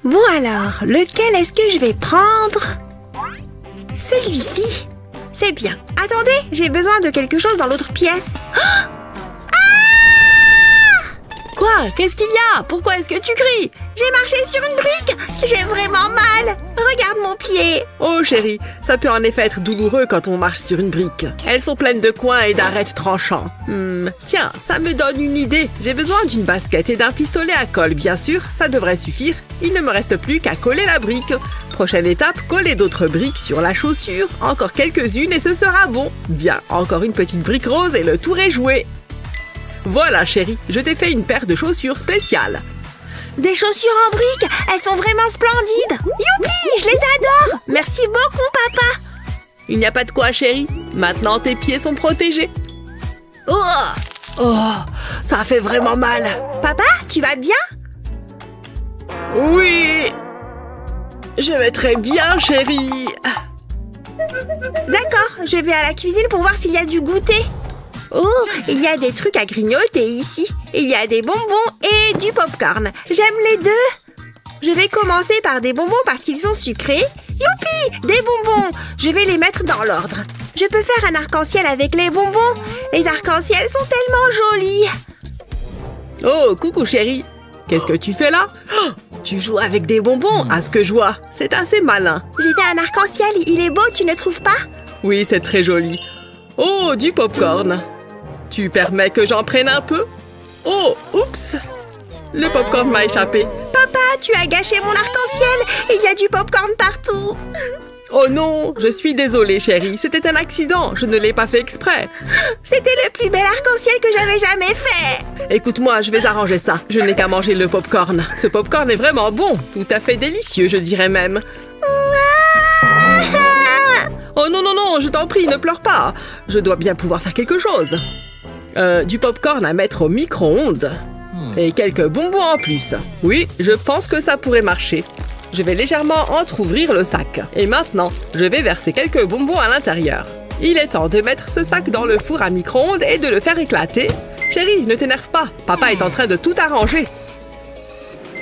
Bon alors, lequel est-ce que je vais prendre? Celui-ci. C'est bien. Attendez, j'ai besoin de quelque chose dans l'autre pièce. Ah! Quoi? Qu'est-ce qu'il y a? Pourquoi est-ce que tu cries? J'ai marché sur une brique. J'ai vraiment mal. Regarde mon pied. Oh chérie, ça peut en effet être douloureux quand on marche sur une brique. Elles sont pleines de coins et d'arêtes tranchants. Tiens, ça me donne une idée. J'ai besoin d'une basket et d'un pistolet à colle, bien sûr. Ça devrait suffire. Il ne me reste plus qu'à coller la brique. Prochaine étape, coller d'autres briques sur la chaussure. Encore quelques-unes et ce sera bon. Bien, encore une petite brique rose et le tour est joué. Voilà chérie, je t'ai fait une paire de chaussures spéciales. Des chaussures en briques, elles sont vraiment splendides. Youpi, je les adore. Merci beaucoup, papa. Il n'y a pas de quoi, chérie. Maintenant, tes pieds sont protégés. Oh, ça fait vraiment mal. Papa, tu vas bien? Oui. Je vais très bien, chérie. D'accord, je vais à la cuisine pour voir s'il y a du goûter. Oh, il y a des trucs à grignoter ici. Il y a des bonbons et du popcorn. J'aime les deux. Je vais commencer par des bonbons parce qu'ils sont sucrés. Youpi, des bonbons. Je vais les mettre dans l'ordre. Je peux faire un arc-en-ciel avec les bonbons. Les arcs-en-ciel sont tellement jolis. Oh, coucou chérie. Qu'est-ce que tu fais là? Oh, tu joues avec des bonbons, à ce que je vois. C'est assez malin. J'ai fait un arc-en-ciel. Il est beau, tu ne trouves pas? Oui, c'est très joli. Oh, du popcorn. Tu permets que j'en prenne un peu? Oh, oups! Le popcorn m'a échappé. Papa, tu as gâché mon arc-en-ciel. Il y a du popcorn partout. Oh non, je suis désolée, chérie. C'était un accident. Je ne l'ai pas fait exprès. C'était le plus bel arc-en-ciel que j'avais jamais fait. Écoute-moi, je vais arranger ça. Je n'ai qu'à manger le popcorn. Ce popcorn est vraiment bon. Tout à fait délicieux, je dirais même. Oh non, non, non, je t'en prie, ne pleure pas. Je dois bien pouvoir faire quelque chose. Du popcorn à mettre au micro-ondes. Et quelques bonbons en plus. Oui, je pense que ça pourrait marcher. Je vais légèrement entrouvrir le sac. Et maintenant, je vais verser quelques bonbons à l'intérieur. Il est temps de mettre ce sac dans le four à micro-ondes et de le faire éclater. Chérie, ne t'énerve pas. Papa est en train de tout arranger.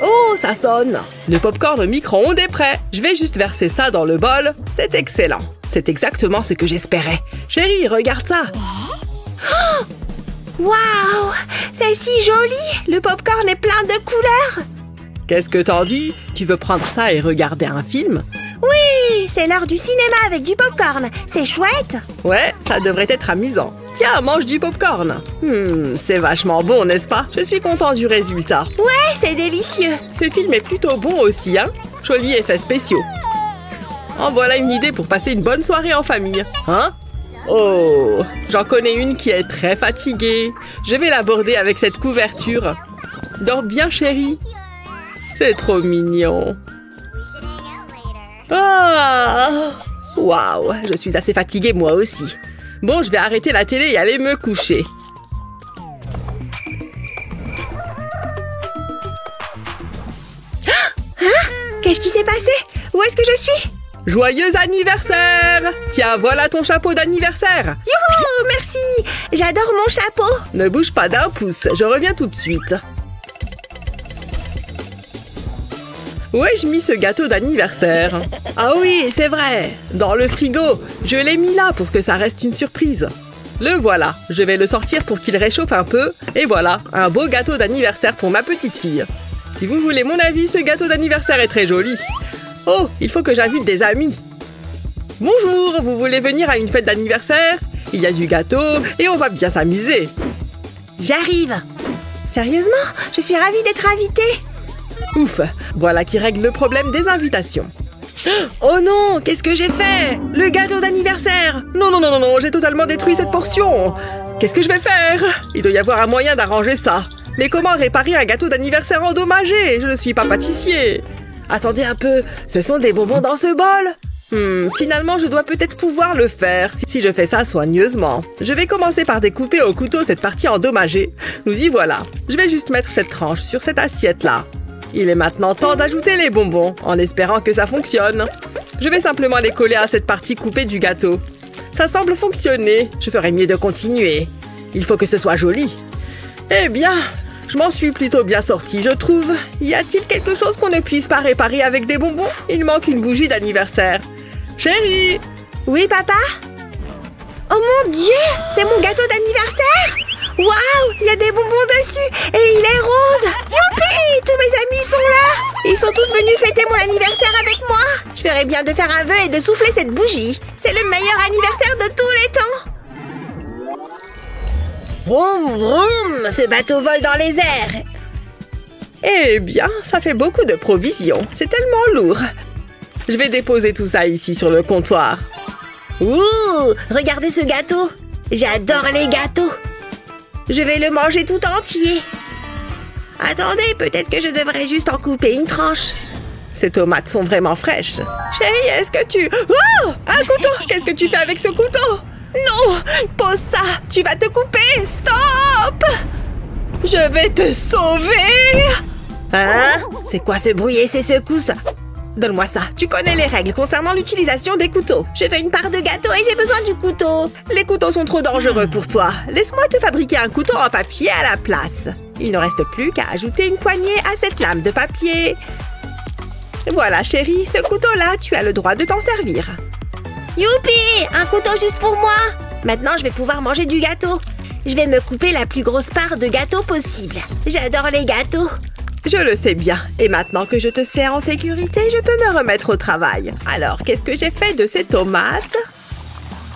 Oh, ça sonne. Le popcorn au micro-ondes est prêt. Je vais juste verser ça dans le bol. C'est excellent. C'est exactement ce que j'espérais. Chérie, regarde ça. Oh! Waouh! C'est si joli! Le popcorn est plein de couleurs! Qu'est-ce que t'en dis? Tu veux prendre ça et regarder un film? Oui! C'est l'heure du cinéma avec du popcorn! C'est chouette! Ouais, ça devrait être amusant. Tiens, mange du popcorn! C'est vachement bon, n'est-ce pas? Je suis content du résultat. Ouais, c'est délicieux! Ce film est plutôt bon aussi, hein? Jolis effets spéciaux. En voilà une idée pour passer une bonne soirée en famille. Hein? Oh, j'en connais une qui est très fatiguée. Je vais l'aborder avec cette couverture. Dors bien, chérie. C'est trop mignon. Ah! Waouh, je suis assez fatiguée moi aussi. Bon, je vais arrêter la télé et aller me coucher. Hein? Qu'est-ce qui s'est passé? Où est-ce que je suis? Joyeux anniversaire! Tiens, voilà ton chapeau d'anniversaire! Youhou, merci! J'adore mon chapeau! Ne bouge pas d'un pouce, je reviens tout de suite. Où ai-je mis ce gâteau d'anniversaire? Ah oui, c'est vrai! Dans le frigo! Je l'ai mis là pour que ça reste une surprise. Le voilà, je vais le sortir pour qu'il réchauffe un peu. Et voilà, un beau gâteau d'anniversaire pour ma petite fille. Si vous voulez mon avis, ce gâteau d'anniversaire est très joli. Oh, il faut que j'invite des amis. Bonjour, vous voulez venir à une fête d'anniversaire? Il y a du gâteau et on va bien s'amuser. J'arrive. Sérieusement, je suis ravie d'être invitée. Ouf, voilà qui règle le problème des invitations. Oh non, qu'est-ce que j'ai fait? Le gâteau d'anniversaire! Non, non, non, non, non, j'ai totalement détruit cette portion. Qu'est-ce que je vais faire? Il doit y avoir un moyen d'arranger ça. Mais comment réparer un gâteau d'anniversaire endommagé? Je ne suis pas pâtissier. Attendez un peu, ce sont des bonbons dans ce bol? Finalement, je dois peut-être pouvoir le faire si je fais ça soigneusement. Je vais commencer par découper au couteau cette partie endommagée. Nous y voilà. Je vais juste mettre cette tranche sur cette assiette-là. Il est maintenant temps d'ajouter les bonbons, en espérant que ça fonctionne. Je vais simplement les coller à cette partie coupée du gâteau. Ça semble fonctionner. Je ferais mieux de continuer. Il faut que ce soit joli. Eh bien, Je m'en suis plutôt bien sortie, je trouve. Y a-t-il quelque chose qu'on ne puisse pas réparer avec des bonbons? Il manque une bougie d'anniversaire. Chérie! Oui, papa? Oh mon Dieu! C'est mon gâteau d'anniversaire! Waouh! Il y a des bonbons dessus! Et il est rose! Youpi! Tous mes amis sont là! Ils sont tous venus fêter mon anniversaire avec moi! Je ferais bien de faire un vœu et de souffler cette bougie! C'est le meilleur anniversaire de tous les temps! Vroom, vroom! Ce bateau vole dans les airs! Eh bien, ça fait beaucoup de provisions. C'est tellement lourd. Je vais déposer tout ça ici sur le comptoir. Ouh! Regardez ce gâteau! J'adore les gâteaux! Je vais le manger tout entier. Attendez, peut-être que je devrais juste en couper une tranche. Ces tomates sont vraiment fraîches. Chérie, est-ce que tu... Oh! Un couteau! Qu'est-ce que tu fais avec ce couteau? Non! Pose ça! Tu vas te couper! Stop! Je vais te sauver! Hein? C'est quoi ce bruit et ces secousses? Donne-moi ça. Tu connais les règles concernant l'utilisation des couteaux. Je veux une part de gâteau et j'ai besoin du couteau. Les couteaux sont trop dangereux pour toi. Laisse-moi te fabriquer un couteau en papier à la place. Il ne reste plus qu'à ajouter une poignée à cette lame de papier. Voilà, chérie, ce couteau-là, tu as le droit de t'en servir. Youpi! Un couteau juste pour moi. Maintenant, je vais pouvoir manger du gâteau. Je vais me couper la plus grosse part de gâteau possible. J'adore les gâteaux. Je le sais bien. Et maintenant que je te sais en sécurité, je peux me remettre au travail. Alors, qu'est-ce que j'ai fait de ces tomates?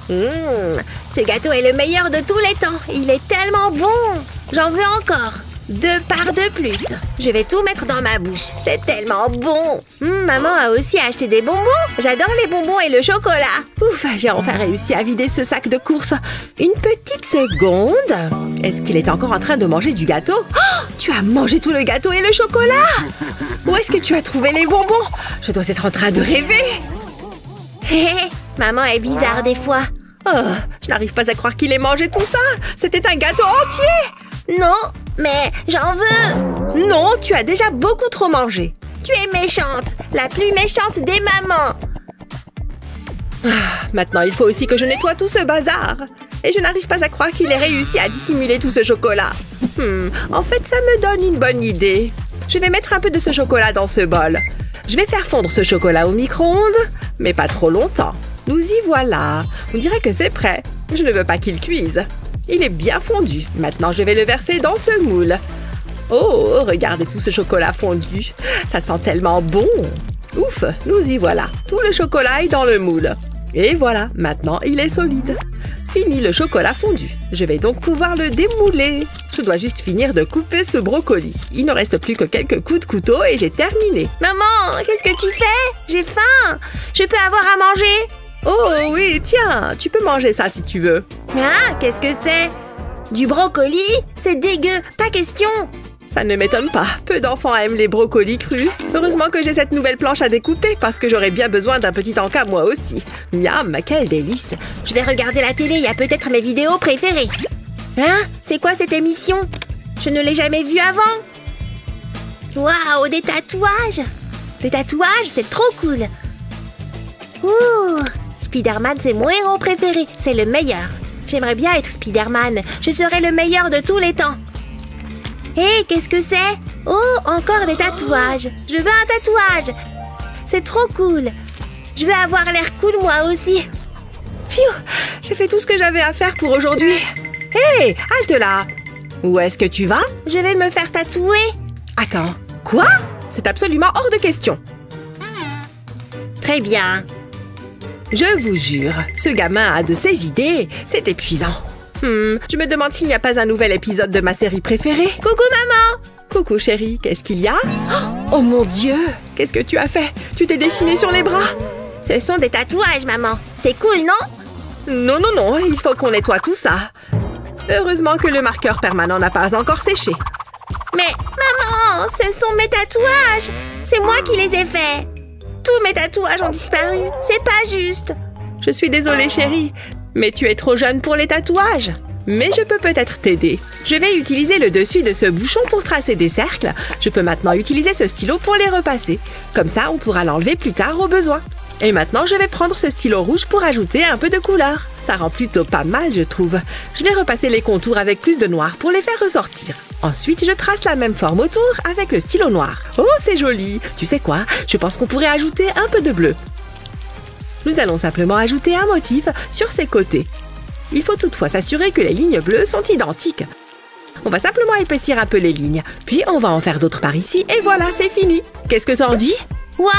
Ce gâteau est le meilleur de tous les temps. Il est tellement bon. J'en veux encore. 2 parts de plus. Je vais tout mettre dans ma bouche. C'est tellement bon. Maman a aussi acheté des bonbons. J'adore les bonbons et le chocolat. Ouf, j'ai enfin réussi à vider ce sac de courses. Une petite seconde. Est-ce qu'il est encore en train de manger du gâteau? Oh, tu as mangé tout le gâteau et le chocolat? Où est-ce que tu as trouvé les bonbons? Je dois être en train de rêver. Hé, maman est bizarre des fois. Oh, je n'arrive pas à croire qu'il ait mangé tout ça. C'était un gâteau entier. Non, mais j'en veux. Non, tu as déjà beaucoup trop mangé. Tu es méchante, la plus méchante des mamans. Maintenant, il faut aussi que je nettoie tout ce bazar. Et je n'arrive pas à croire qu'il ait réussi à dissimuler tout ce chocolat. En fait, ça me donne une bonne idée. Je vais mettre un peu de ce chocolat dans ce bol. Je vais faire fondre ce chocolat au micro-ondes, mais pas trop longtemps. Nous y voilà. On dirait que c'est prêt. Je ne veux pas qu'il cuise. Il est bien fondu. Maintenant, je vais le verser dans ce moule. Oh, regardez tout ce chocolat fondu. Ça sent tellement bon. Ouf, nous y voilà. Tout le chocolat est dans le moule. Et voilà, maintenant, il est solide. Fini le chocolat fondu. Je vais donc pouvoir le démouler. Je dois juste finir de couper ce brocoli. Il ne reste plus que quelques coups de couteau et j'ai terminé. Maman, qu'est-ce que tu fais? J'ai faim. Je peux avoir à manger? Oh oui, tiens, tu peux manger ça si tu veux. Ah, qu'est-ce que c'est? Du brocoli? C'est dégueu, pas question. Ça ne m'étonne pas. Peu d'enfants aiment les brocolis crus. Heureusement que j'ai cette nouvelle planche à découper parce que j'aurais bien besoin d'un petit encas moi aussi. Miam, quel délice. Je vais regarder la télé, il y a peut-être mes vidéos préférées. Hein? C'est quoi cette émission? Je ne l'ai jamais vue avant. Waouh, des tatouages. Des tatouages, c'est trop cool. Ouh, Spider-Man, c'est mon héros préféré. C'est le meilleur. J'aimerais bien être Spider-Man. Je serais le meilleur de tous les temps. Hé, qu'est-ce que c'est? Oh, encore des tatouages. Je veux un tatouage. C'est trop cool. Je veux avoir l'air cool moi aussi. Pfiou, j'ai fait tout ce que j'avais à faire pour aujourd'hui. Hé, halte là. Où est-ce que tu vas? Je vais me faire tatouer. Attends, quoi? C'est absolument hors de question. Très bien. Je vous jure, ce gamin a de ses idées. C'est épuisant. Je me demande s'il n'y a pas un nouvel épisode de ma série préférée. Coucou maman! Coucou chérie, qu'est-ce qu'il y a? Oh mon Dieu! Qu'est-ce que tu as fait? Tu t'es dessiné sur les bras? Ce sont des tatouages, maman. C'est cool, non? Non, non, non, il faut qu'on nettoie tout ça. Heureusement que le marqueur permanent n'a pas encore séché. Mais maman, ce sont mes tatouages. C'est moi qui les ai faits. Tous mes tatouages ont disparu. C'est pas juste. Je suis désolée chérie, mais tu es trop jeune pour les tatouages. Mais je peux peut-être t'aider. Je vais utiliser le dessus de ce bouchon pour tracer des cercles. Je peux maintenant utiliser ce stylo pour les repasser. Comme ça, on pourra l'enlever plus tard au besoin. Et maintenant, je vais prendre ce stylo rouge pour ajouter un peu de couleur. Ça rend plutôt pas mal, je trouve. Je vais repasser les contours avec plus de noir pour les faire ressortir. Ensuite, je trace la même forme autour avec le stylo noir. Oh, c'est joli! Tu sais quoi? Je pense qu'on pourrait ajouter un peu de bleu. Nous allons simplement ajouter un motif sur ses côtés. Il faut toutefois s'assurer que les lignes bleues sont identiques. On va simplement épaissir un peu les lignes, puis on va en faire d'autres par ici, et voilà, c'est fini. Qu'est-ce que t'en dis? Waouh,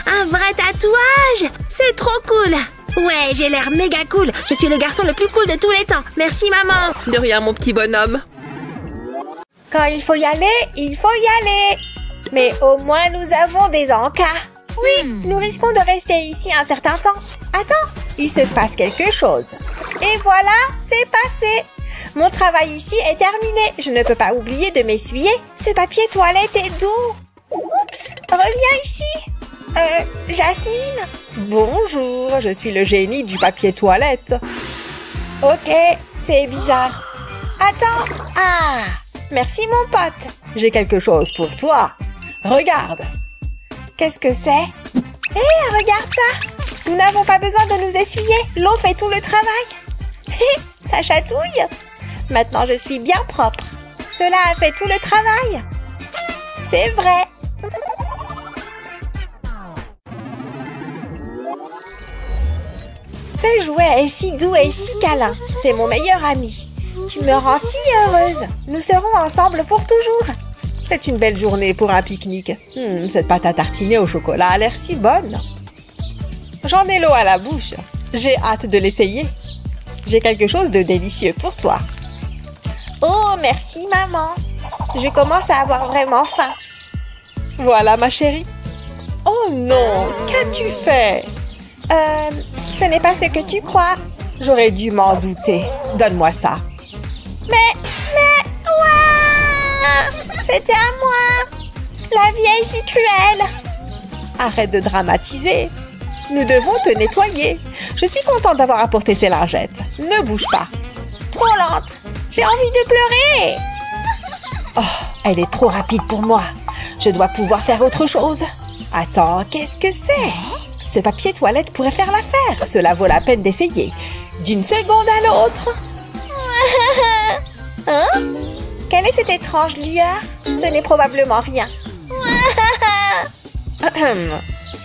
un vrai tatouage! C'est trop cool! Ouais, j'ai l'air méga cool. Je suis le garçon le plus cool de tous les temps. Merci, maman. De rien, mon petit bonhomme. Quand il faut y aller, il faut y aller. Mais au moins, nous avons des encas. Oui, nous risquons de rester ici un certain temps. Attends, il se passe quelque chose. Et voilà, c'est passé. Mon travail ici est terminé. Je ne peux pas oublier de m'essuyer. Ce papier toilette est doux. Oups, reviens ici. Jasmine? Bonjour, je suis le génie du papier toilette. Ok, c'est bizarre. Attends. Ah, merci mon pote. J'ai quelque chose pour toi. Regarde. Qu'est-ce que c'est? Hé, regarde ça. Nous n'avons pas besoin de nous essuyer. L'eau fait tout le travail. Hé, ça chatouille. Maintenant, je suis bien propre. Cela a fait tout le travail. C'est vrai. Ce jouet est si doux et si câlin. C'est mon meilleur ami. Tu me rends si heureuse. Nous serons ensemble pour toujours. C'est une belle journée pour un pique-nique. Cette pâte à tartiner au chocolat a l'air si bonne. J'en ai l'eau à la bouche. J'ai hâte de l'essayer. J'ai quelque chose de délicieux pour toi. Oh, merci maman. Je commence à avoir vraiment faim. Voilà ma chérie. Oh non, qu'as-tu fait? Ce n'est pas ce que tu crois. J'aurais dû m'en douter. Donne-moi ça. Ouais! C'était à moi. La vie est si cruelle. Arrête de dramatiser. Nous devons te nettoyer. Je suis contente d'avoir apporté ces lingettes. Ne bouge pas. Trop lente. J'ai envie de pleurer. Oh, elle est trop rapide pour moi. Je dois pouvoir faire autre chose. Attends, qu'est-ce que c'est? Ce papier toilette pourrait faire l'affaire. Cela vaut la peine d'essayer. D'une seconde à l'autre. Hein? Quelle est cette étrange lueur? Ce n'est probablement rien.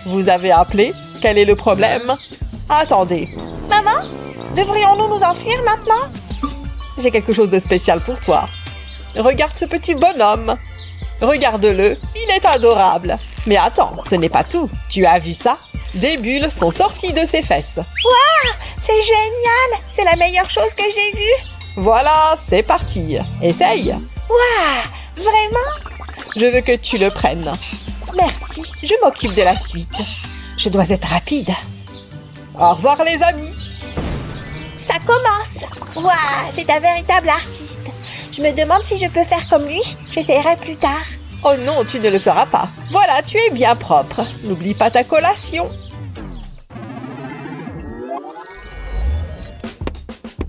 Vous avez appelé? Quel est le problème? Attendez. Maman? Devrions-nous nous enfuir maintenant? J'ai quelque chose de spécial pour toi. Regarde ce petit bonhomme. Regarde-le, il est adorable. Mais attends, ce n'est pas tout. Tu as vu ça? Des bulles sont sorties de ses fesses. Waouh! C'est génial! C'est la meilleure chose que j'ai vue. Voilà, c'est parti. Essaye. Waouh! Vraiment? Je veux que tu le prennes. Merci, je m'occupe de la suite. Je dois être rapide. Au revoir les amis. Ça commence. Waouh! C'est un véritable artiste. Je me demande si je peux faire comme lui. J'essaierai plus tard. Oh non, tu ne le feras pas. Voilà, tu es bien propre. N'oublie pas ta collation.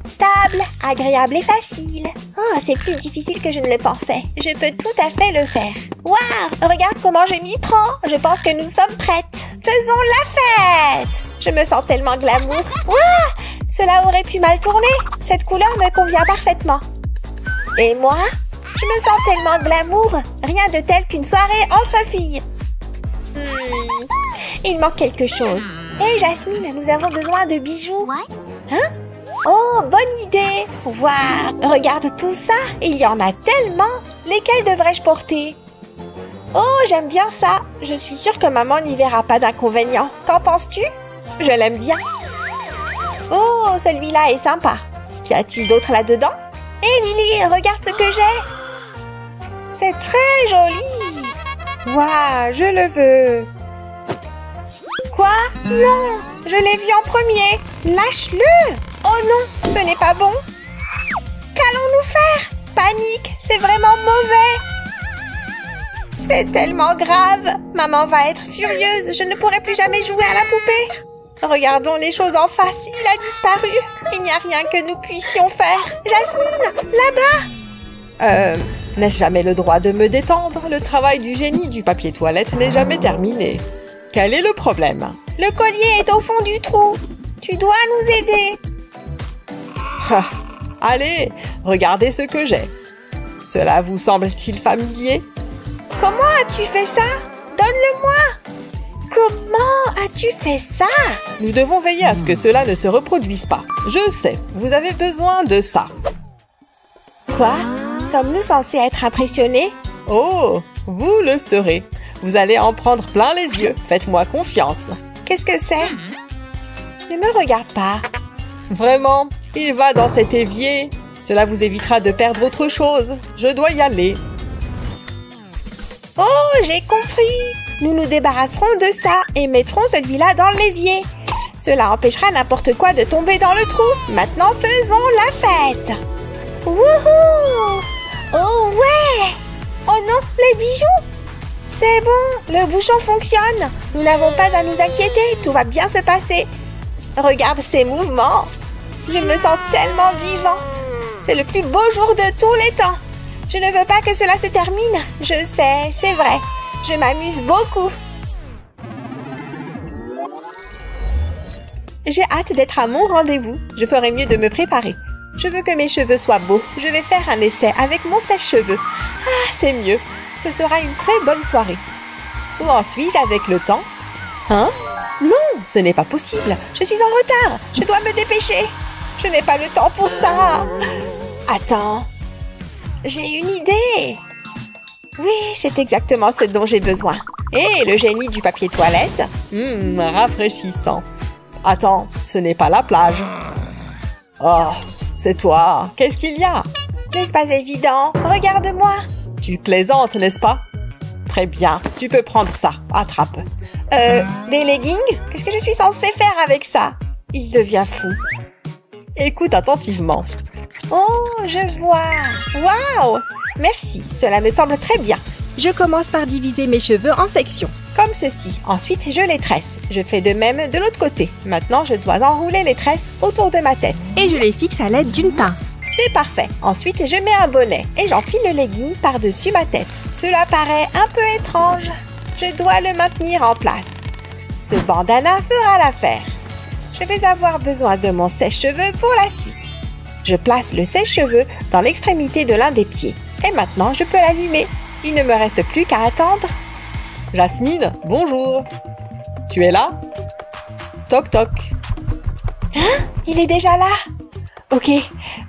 Stable, agréable et facile. Oh, c'est plus difficile que je ne le pensais. Je peux tout à fait le faire. Waouh! Regarde comment je m'y prends. Je pense que nous sommes prêtes. Faisons la fête! Je me sens tellement glamour. Waouh! Cela aurait pu mal tourner. Cette couleur me convient parfaitement. Et moi? Je me sens tellement glamour. Rien de tel qu'une soirée entre filles. Il manque quelque chose. Hé, Jasmine, nous avons besoin de bijoux. Hein? Oh, bonne idée! Waouh! Regarde tout ça! Il y en a tellement! Lesquels devrais-je porter? Oh, j'aime bien ça! Je suis sûre que maman n'y verra pas d'inconvénient. Qu'en penses-tu? Je l'aime bien. Oh, celui-là est sympa. Qu'y a-t-il d'autre là-dedans? Hé, Lily, regarde ce que j'ai! C'est très joli! Waouh, je le veux! Quoi? Non! Je l'ai vu en premier! Lâche-le! Oh non, ce n'est pas bon! Qu'allons-nous faire? Panique, c'est vraiment mauvais! C'est tellement grave! Maman va être furieuse, je ne pourrai plus jamais jouer à la poupée! Regardons les choses en face, il a disparu! Il n'y a rien que nous puissions faire! Jasmine, là-bas! N'ai-je jamais le droit de me détendre? Le travail du génie du papier toilette n'est jamais terminé. Quel est le problème? Le collier est au fond du trou. Tu dois nous aider. Ah, allez, regardez ce que j'ai. Cela vous semble-t-il familier? Comment as-tu fait ça? Donne-le-moi. Comment as-tu fait ça? Nous devons veiller à ce que cela ne se reproduise pas. Je sais, vous avez besoin de ça. Quoi? Sommes-nous censés être impressionnés? Oh, vous le serez. Vous allez en prendre plein les yeux. Faites-moi confiance. Qu'est-ce que c'est? Ne me regarde pas. Vraiment, il va dans cet évier. Cela vous évitera de perdre autre chose. Je dois y aller. Oh, j'ai compris. Nous nous débarrasserons de ça et mettrons celui-là dans l'évier. Cela empêchera n'importe quoi de tomber dans le trou. Maintenant, faisons la fête. Wouhou! Oh ouais! Oh non, les bijoux! C'est bon, le bouchon fonctionne. Nous n'avons pas à nous inquiéter, tout va bien se passer. Regarde ces mouvements. Je me sens tellement vivante. C'est le plus beau jour de tous les temps. Je ne veux pas que cela se termine. Je sais, c'est vrai. Je m'amuse beaucoup. J'ai hâte d'être à mon rendez-vous. Je ferai mieux de me préparer. Je veux que mes cheveux soient beaux. Je vais faire un essai avec mon sèche-cheveux. Ah, c'est mieux. Ce sera une très bonne soirée. Où en suis-je avec le temps? Hein? Non, ce n'est pas possible. Je suis en retard. Je dois me dépêcher. Je n'ai pas le temps pour ça. Attends. J'ai une idée. Oui, c'est exactement ce dont j'ai besoin. Et le génie du papier toilette? Rafraîchissant. Attends, ce n'est pas la plage. Oh, c'est toi. Qu'est-ce qu'il y a? N'est-ce pas évident? Regarde-moi. Tu plaisantes, n'est-ce pas? Très bien, tu peux prendre ça. Attrape. Des leggings? Qu'est-ce que je suis censée faire avec ça? Il devient fou. Écoute attentivement. Oh, je vois. Waouh! Merci, cela me semble très bien. Je commence par diviser mes cheveux en sections. Comme ceci. Ensuite, je les tresse. Je fais de même de l'autre côté. Maintenant, je dois enrouler les tresses autour de ma tête. Et je les fixe à l'aide d'une pince. C'est parfait. Ensuite, je mets un bonnet et j'enfile le legging par-dessus ma tête. Cela paraît un peu étrange. Je dois le maintenir en place. Ce bandana fera l'affaire. Je vais avoir besoin de mon sèche-cheveux pour la suite. Je place le sèche-cheveux dans l'extrémité de l'un des pieds. Et maintenant, je peux l'allumer. Il ne me reste plus qu'à attendre. Jasmine, bonjour. Tu es là? Toc toc. Hein? Il est déjà là? Ok,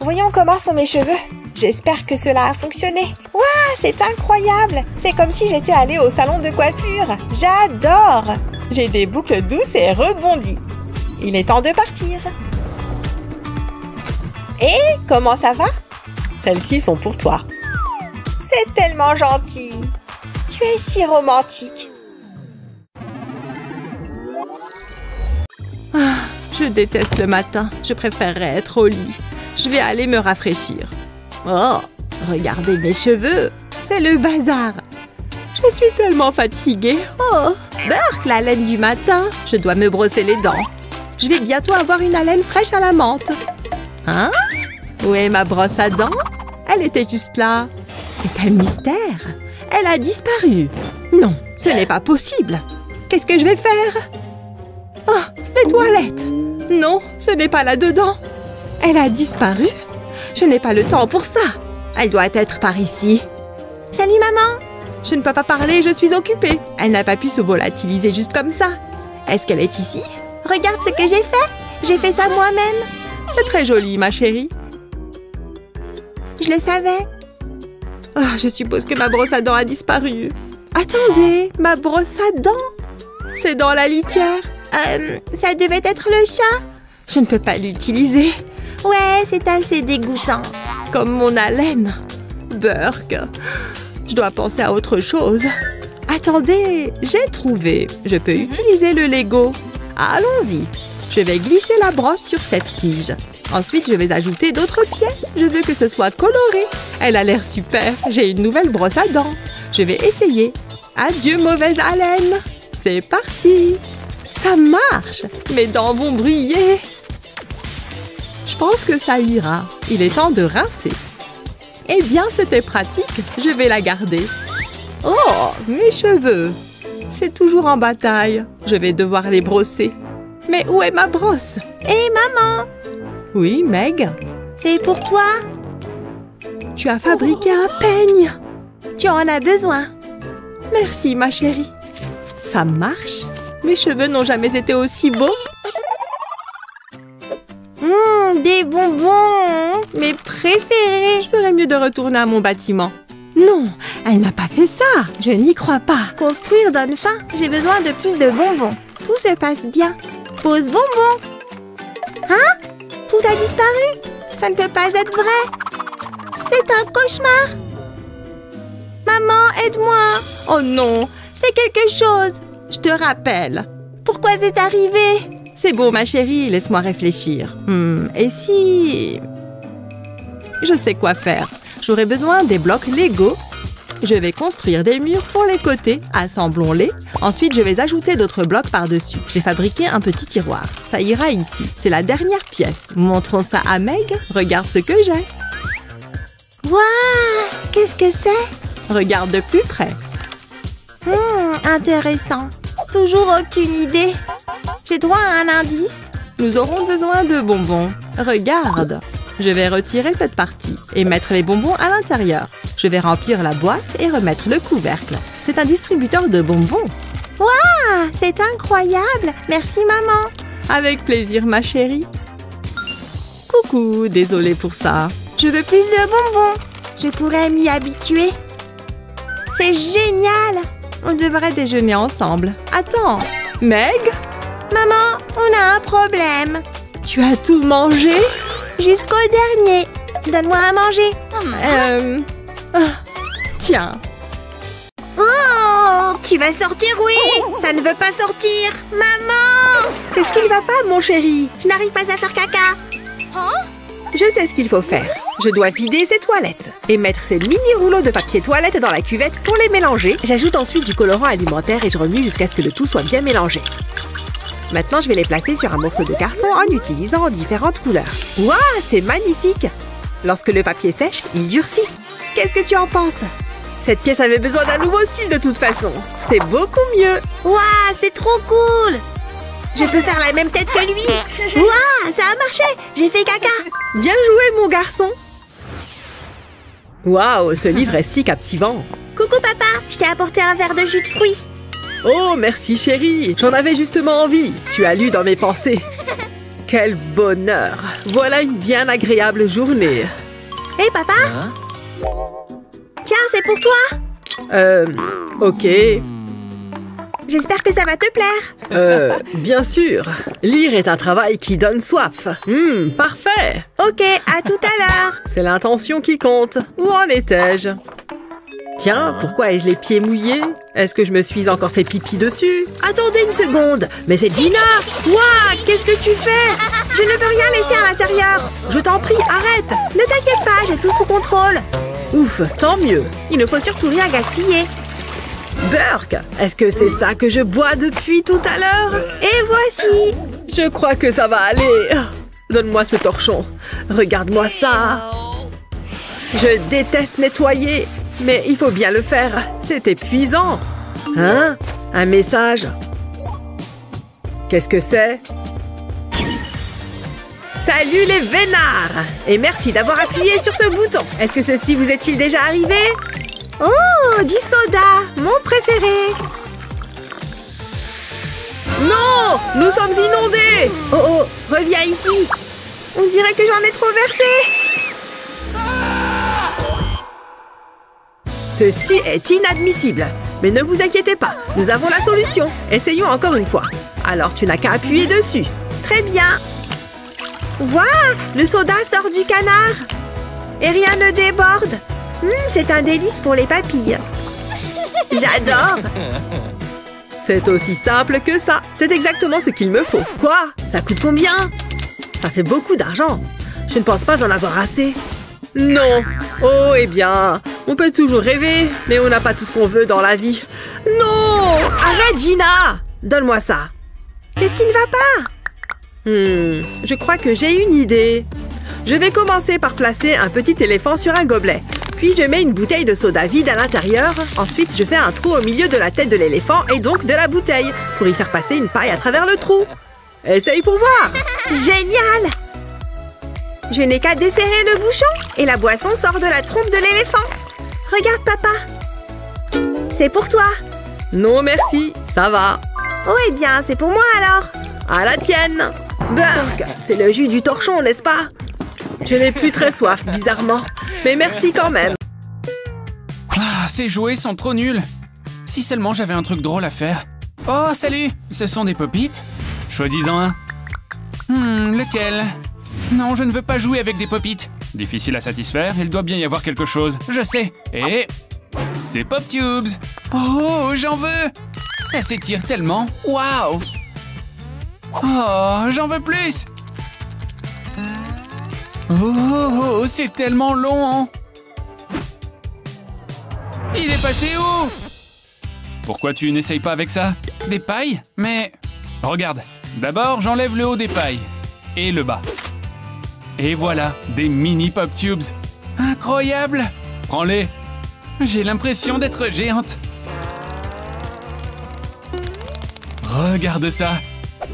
voyons comment sont mes cheveux. J'espère que cela a fonctionné. Waouh, c'est incroyable. C'est comme si j'étais allée au salon de coiffure. J'adore. J'ai des boucles douces et rebondies. Il est temps de partir. Et comment ça va? Celles-ci sont pour toi. C'est tellement gentil. Tu es si romantique. Ah, je déteste le matin. Je préférerais être au lit. Je vais aller me rafraîchir. Oh, regardez mes cheveux. C'est le bazar. Je suis tellement fatiguée. Oh, Burk, la laine du matin. Je dois me brosser les dents. Je vais bientôt avoir une haleine fraîche à la menthe. Hein? Où est ma brosse à dents? Elle était juste là. C'est un mystère. Elle a disparu. Non, ce n'est pas possible. Qu'est-ce que je vais faire? Oh, les toilettes. Non, ce n'est pas là-dedans. Elle a disparu. Je n'ai pas le temps pour ça. Elle doit être par ici. Salut, maman. Je ne peux pas parler, je suis occupée. Elle n'a pas pu se volatiliser juste comme ça. Est-ce qu'elle est ici? Regarde ce que j'ai fait. J'ai fait ça moi-même. C'est très joli, ma chérie. Je le savais. Oh, je suppose que ma brosse à dents a disparu. Attendez, ma brosse à dents? C'est dans la litière. Ça devait être le chat. Je ne peux pas l'utiliser. Ouais, c'est assez dégoûtant. Comme mon haleine. Burk. Je dois penser à autre chose. Attendez, j'ai trouvé. Je peux utiliser le Lego. Allons-y. Je vais glisser la brosse sur cette tige. Ensuite, je vais ajouter d'autres pièces. Je veux que ce soit coloré. Elle a l'air super. J'ai une nouvelle brosse à dents. Je vais essayer. Adieu, mauvaise haleine. C'est parti. Ça marche. Mes dents vont briller. Je pense que ça ira. Il est temps de rincer. Eh bien, c'était pratique. Je vais la garder. Oh, mes cheveux. C'est toujours en bataille. Je vais devoir les brosser. Mais où est ma brosse? Hé, maman! Oui, Meg? C'est pour toi? Tu as fabriqué un peigne. Tu en as besoin. Merci, ma chérie. Ça marche? Mes cheveux n'ont jamais été aussi beaux. Des bonbons! Mes préférés! Je ferais mieux de retourner à mon bâtiment. Non, elle n'a pas fait ça. Je n'y crois pas. Construire donne faim. J'ai besoin de plus de bonbons. Tout se passe bien. Pause bonbons. Hein? Tout a disparu? Ça ne peut pas être vrai. C'est un cauchemar. Maman, aide-moi. Oh non, Fais quelque chose. je te rappelle. Pourquoi c'est arrivé? C'est bon, ma chérie, laisse-moi réfléchir. Et si... Je sais quoi faire. J'aurai besoin des blocs Lego. Je vais construire des murs pour les côtés. Assemblons-les. Ensuite, je vais ajouter d'autres blocs par-dessus. J'ai fabriqué un petit tiroir. Ça ira ici. C'est la dernière pièce. Montrons ça à Meg. Regarde ce que j'ai. Waouh! Qu'est-ce que c'est? Regarde de plus près. Intéressant. Toujours aucune idée. J'ai droit à un indice. Nous aurons besoin de bonbons. Regarde. Je vais retirer cette partie et mettre les bonbons à l'intérieur. Je vais remplir la boîte et remettre le couvercle. C'est un distributeur de bonbons. Waouh! C'est incroyable. Merci, maman. Avec plaisir, ma chérie. Coucou, désolée pour ça. Je veux plus de bonbons. Je pourrais m'y habituer. C'est génial. On devrait déjeuner ensemble. Attends, Meg? Maman, on a un problème. Tu as tout mangé? Jusqu'au dernier. Donne-moi à manger. Tiens. Oh! Tu vas sortir, oui! Ça ne veut pas sortir! Maman! Qu'est-ce qui ne va pas, mon chéri? Je n'arrive pas à faire caca. Je sais ce qu'il faut faire. Je dois vider ces toilettes et mettre ces mini rouleaux de papier toilette dans la cuvette pour les mélanger. J'ajoute ensuite du colorant alimentaire et je remue jusqu'à ce que le tout soit bien mélangé. Maintenant, je vais les placer sur un morceau de carton en utilisant différentes couleurs. Waouh, c'est magnifique! Lorsque le papier sèche, il durcit. Qu'est-ce que tu en penses? Cette pièce avait besoin d'un nouveau style de toute façon. C'est beaucoup mieux. Waouh, c'est trop cool! Je peux faire la même tête que lui. Waouh, ça a marché! J'ai fait caca. Bien joué, mon garçon. Waouh, ce livre est si captivant. Coucou, papa. Je t'ai apporté un verre de jus de fruits. Oh, merci chérie, j'en avais justement envie. Tu as lu dans mes pensées. Quel bonheur. Voilà une bien agréable journée. Hé, papa? Tiens, c'est pour toi. Ok. J'espère que ça va te plaire. Bien sûr. Lire est un travail qui donne soif. Parfait. Ok, à tout à l'heure. C'est l'intention qui compte. Où en étais-je? Tiens, pourquoi ai-je les pieds mouillés? Est-ce que je me suis encore fait pipi dessus? Attendez une seconde. Mais c'est Gina! Waouh, qu'est-ce que tu fais? Je ne peux rien laisser à l'intérieur. Je t'en prie, arrête! Ne t'inquiète pas, j'ai tout sous contrôle. Ouf, tant mieux. Il ne faut surtout rien gaspiller. Burk, est-ce que c'est ça que je bois depuis tout à l'heure? Et voici. Je crois que ça va aller. Donne-moi ce torchon. Regarde-moi ça. Je déteste nettoyer, mais il faut bien le faire. C'est épuisant. Hein? Un message? Qu'est-ce que c'est? Salut les vénards! Et merci d'avoir appuyé sur ce bouton. Est-ce que ceci vous est-il déjà arrivé? Oh, du soda, mon préféré. Non! Nous sommes inondés! Oh, reviens ici. On dirait que j'en ai trop versé. Ceci est inadmissible. Mais ne vous inquiétez pas, nous avons la solution. Essayons encore une fois. Alors tu n'as qu'à appuyer dessus. Très bien. Waouh, le soda sort du canard. Et rien ne déborde. C'est un délice pour les papilles. J'adore. C'est aussi simple que ça. C'est exactement ce qu'il me faut. Quoi? Ça coûte combien? Ça fait beaucoup d'argent. Je ne pense pas en avoir assez. Non. Oh, eh bien, on peut toujours rêver, mais on n'a pas tout ce qu'on veut dans la vie. Non! Arrête, Gina! Donne-moi ça. Qu'est-ce qui ne va pas? Je crois que j'ai une idée. Je vais commencer par placer un petit éléphant sur un gobelet. Puis je mets une bouteille de soda vide à l'intérieur. Ensuite, je fais un trou au milieu de la tête de l'éléphant et donc de la bouteille pour y faire passer une paille à travers le trou. Essaye pour voir. Génial! Je n'ai qu'à desserrer le bouchon et la boisson sort de la trompe de l'éléphant. Regarde, papa. C'est pour toi. Non, merci, ça va. Oh, eh bien, c'est pour moi alors. À la tienne. Burk, c'est le jus du torchon, n'est-ce pas? Je n'ai plus très soif, bizarrement. Mais merci quand même. Ah, ces jouets sont trop nuls. Si seulement j'avais un truc drôle à faire. Oh, salut! Ce sont des pop-it? Choisis-en un. Lequel? Non, je ne veux pas jouer avec des pop-it. Difficile à satisfaire, il doit bien y avoir quelque chose. Je sais. Et... c'est Pop Tubes. Oh, j'en veux! Ça s'étire tellement. Waouh! Oh, j'en veux plus! Oh, c'est tellement long! Il est passé où? Pourquoi tu n'essayes pas avec ça? Des pailles? Mais... regarde, d'abord j'enlève le haut des pailles. Et le bas. Et voilà, des mini Pop Tubes. Incroyable! Prends-les. J'ai l'impression d'être géante. Regarde ça.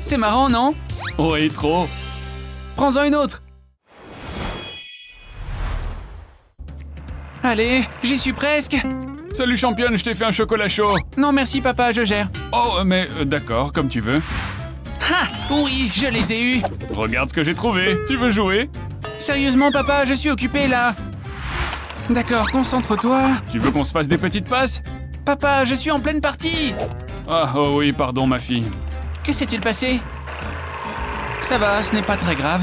C'est marrant, non? Oui, trop. Prends-en une autre. Allez, j'y suis presque. Salut championne, je t'ai fait un chocolat chaud. Non merci papa, je gère. Oh, mais d'accord, comme tu veux. Ah, oui, je les ai eus. Regarde ce que j'ai trouvé, tu veux jouer? Sérieusement papa, je suis occupé là. D'accord, concentre-toi. Tu veux qu'on se fasse des petites passes? Papa, je suis en pleine partie. Ah, oh oui, pardon ma fille. Que s'est-il passé? Ça va, ce n'est pas très grave.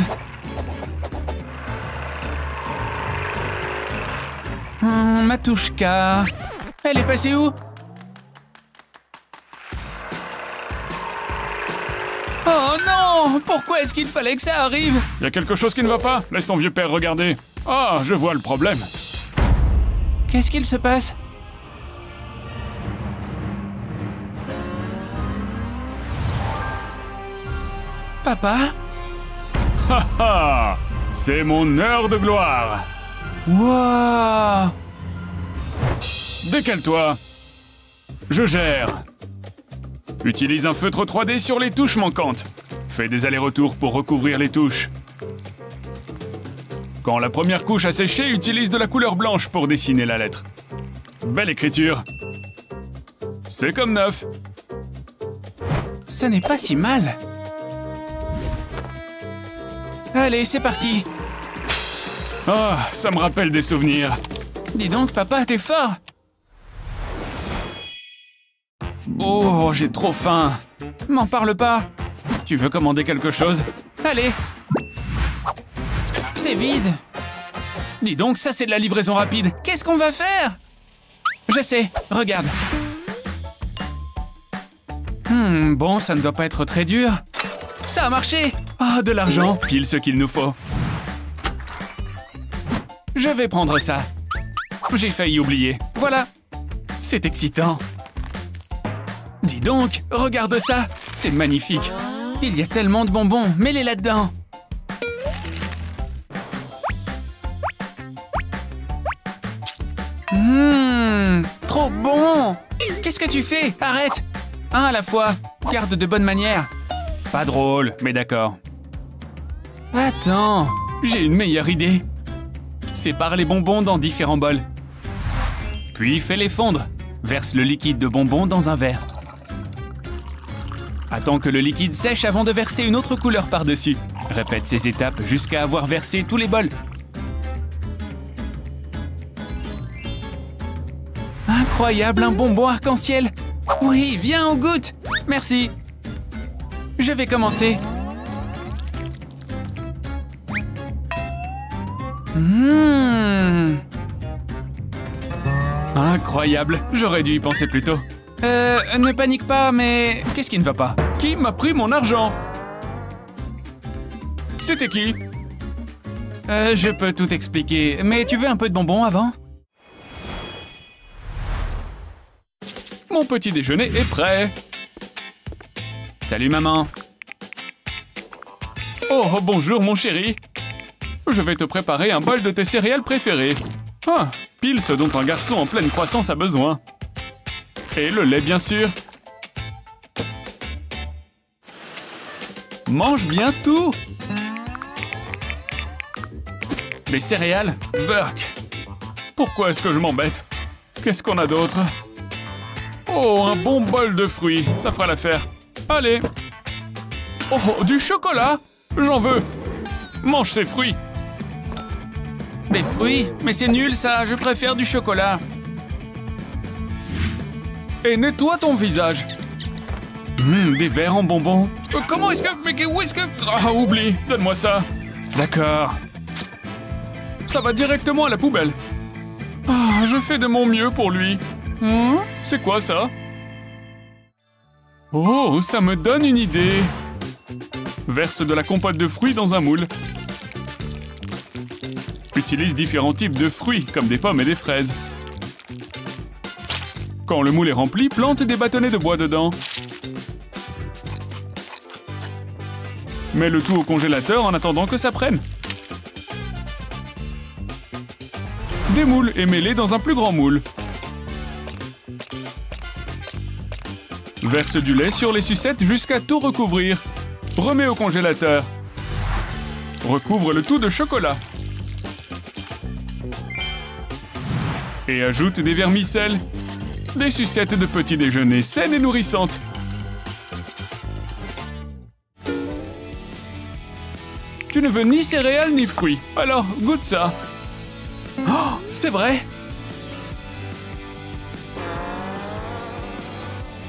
Matouchka. Elle est passée où? Oh non! Pourquoi est-ce qu'il fallait que ça arrive? Il y a quelque chose qui ne va pas. Laisse ton vieux père regarder. Ah, je vois le problème. Qu'est-ce qu'il se passe? Papa? Ha ha! C'est mon heure de gloire! Wow! Décale-toi! Je gère! Utilise un feutre 3D sur les touches manquantes. Fais des allers-retours pour recouvrir les touches. Quand la première couche a séché, utilise de la couleur blanche pour dessiner la lettre. Belle écriture! C'est comme neuf! Ce n'est pas si mal! Allez, c'est parti! Oh, ça me rappelle des souvenirs. Dis donc, papa, t'es fort! Oh, j'ai trop faim. M'en parle pas. Tu veux commander quelque chose? Allez! C'est vide. Dis donc, ça c'est de la livraison rapide. Qu'est-ce qu'on va faire? Je sais, regarde. Bon, ça ne doit pas être très dur. Ça a marché! Ah, de l'argent, pile ce qu'il nous faut. Je vais prendre ça. J'ai failli oublier. Voilà. C'est excitant. Dis donc, regarde ça. C'est magnifique. Il y a tellement de bonbons. Mets-les là-dedans. Trop bon. Qu'est-ce que tu fais? Arrête. Un à la fois. Garde de bonnes manières. Pas drôle, mais d'accord. Attends, j'ai une meilleure idée. Sépare les bonbons dans différents bols. Puis fais-les fondre. Verse le liquide de bonbons dans un verre. Attends que le liquide sèche avant de verser une autre couleur par-dessus. Répète ces étapes jusqu'à avoir versé tous les bols. Incroyable, un bonbon arc-en-ciel. Oui, viens, on goûte. Merci. Je vais commencer. Incroyable, j'aurais dû y penser plus tôt. Ne panique pas, mais... qu'est-ce qui ne va pas? Qui m'a pris mon argent? C'était qui? Je peux tout expliquer, mais tu veux un peu de bonbons avant? Mon petit déjeuner est prêt. Salut maman. Oh, bonjour mon chéri. Je vais te préparer un bol de tes céréales préférées. Ah, Pile ce dont un garçon en pleine croissance a besoin. Et le lait, bien sûr. Mange bien tout. Des céréales, Burk. Pourquoi est-ce que je m'embête? Qu'est-ce qu'on a d'autre? Oh, un bon bol de fruits, ça fera l'affaire. Allez. Oh, du chocolat. J'en veux. Mange ces fruits. Des fruits? Mais c'est nul ça, je préfère du chocolat. Et nettoie ton visage. Des verres en bonbons. Comment est-ce que... Mais où est-ce que... Ah, oublie, donne-moi ça. D'accord. Ça va directement à la poubelle. Ah, je fais de mon mieux pour lui. C'est quoi ça? Oh, ça me donne une idée. Verse de la compote de fruits dans un moule. Utilise différents types de fruits, comme des pommes et des fraises. Quand le moule est rempli, plante des bâtonnets de bois dedans. Mets le tout au congélateur en attendant que ça prenne. Démoule et mets-les dans un plus grand moule. Verse du lait sur les sucettes jusqu'à tout recouvrir. Remets au congélateur. Recouvre le tout de chocolat. Et ajoute des vermicelles. Des sucettes de petit déjeuner saines et nourrissantes. Tu ne veux ni céréales ni fruits. Alors, goûte ça. Oh, c'est vrai.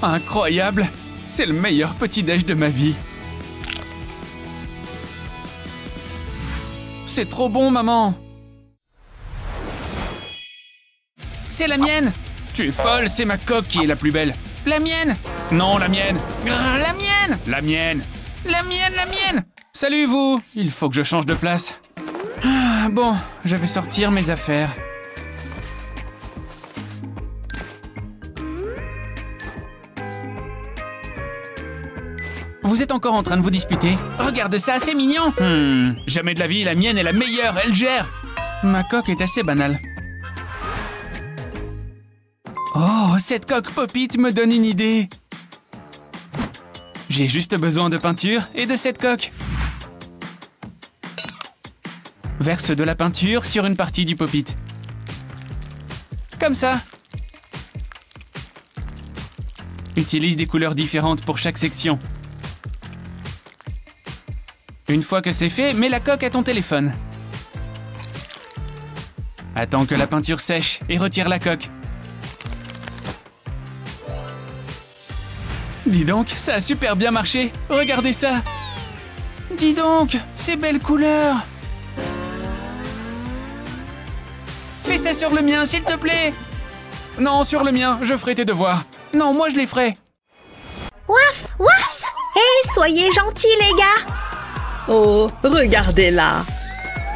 Incroyable. C'est le meilleur petit-déj de ma vie. C'est trop bon, maman. C'est la mienne. Tu es folle, c'est ma coque qui est la plus belle. La mienne. Non, la mienne. La mienne. La mienne. La mienne, la mienne. Salut, vous. Il faut que je change de place. Ah, bon, je vais sortir mes affaires. Vous êtes encore en train de vous disputer? Regarde ça, c'est mignon. Jamais de la vie, la mienne est la meilleure, elle gère. Ma coque est assez banale. Oh, cette coque Pop-It me donne une idée. J'ai juste besoin de peinture et de cette coque. Verse de la peinture sur une partie du Pop-It. Comme ça. Utilise des couleurs différentes pour chaque section. Une fois que c'est fait, mets la coque à ton téléphone. Attends que la peinture sèche et retire la coque. Dis donc, ça a super bien marché. Regardez ça. Dis donc, ces belles couleurs. Fais ça sur le mien, s'il te plaît. Non, sur le mien, je ferai tes devoirs. Non, moi je les ferai. Waf, waf. Hé, soyez gentils, les gars. Oh, regardez-la.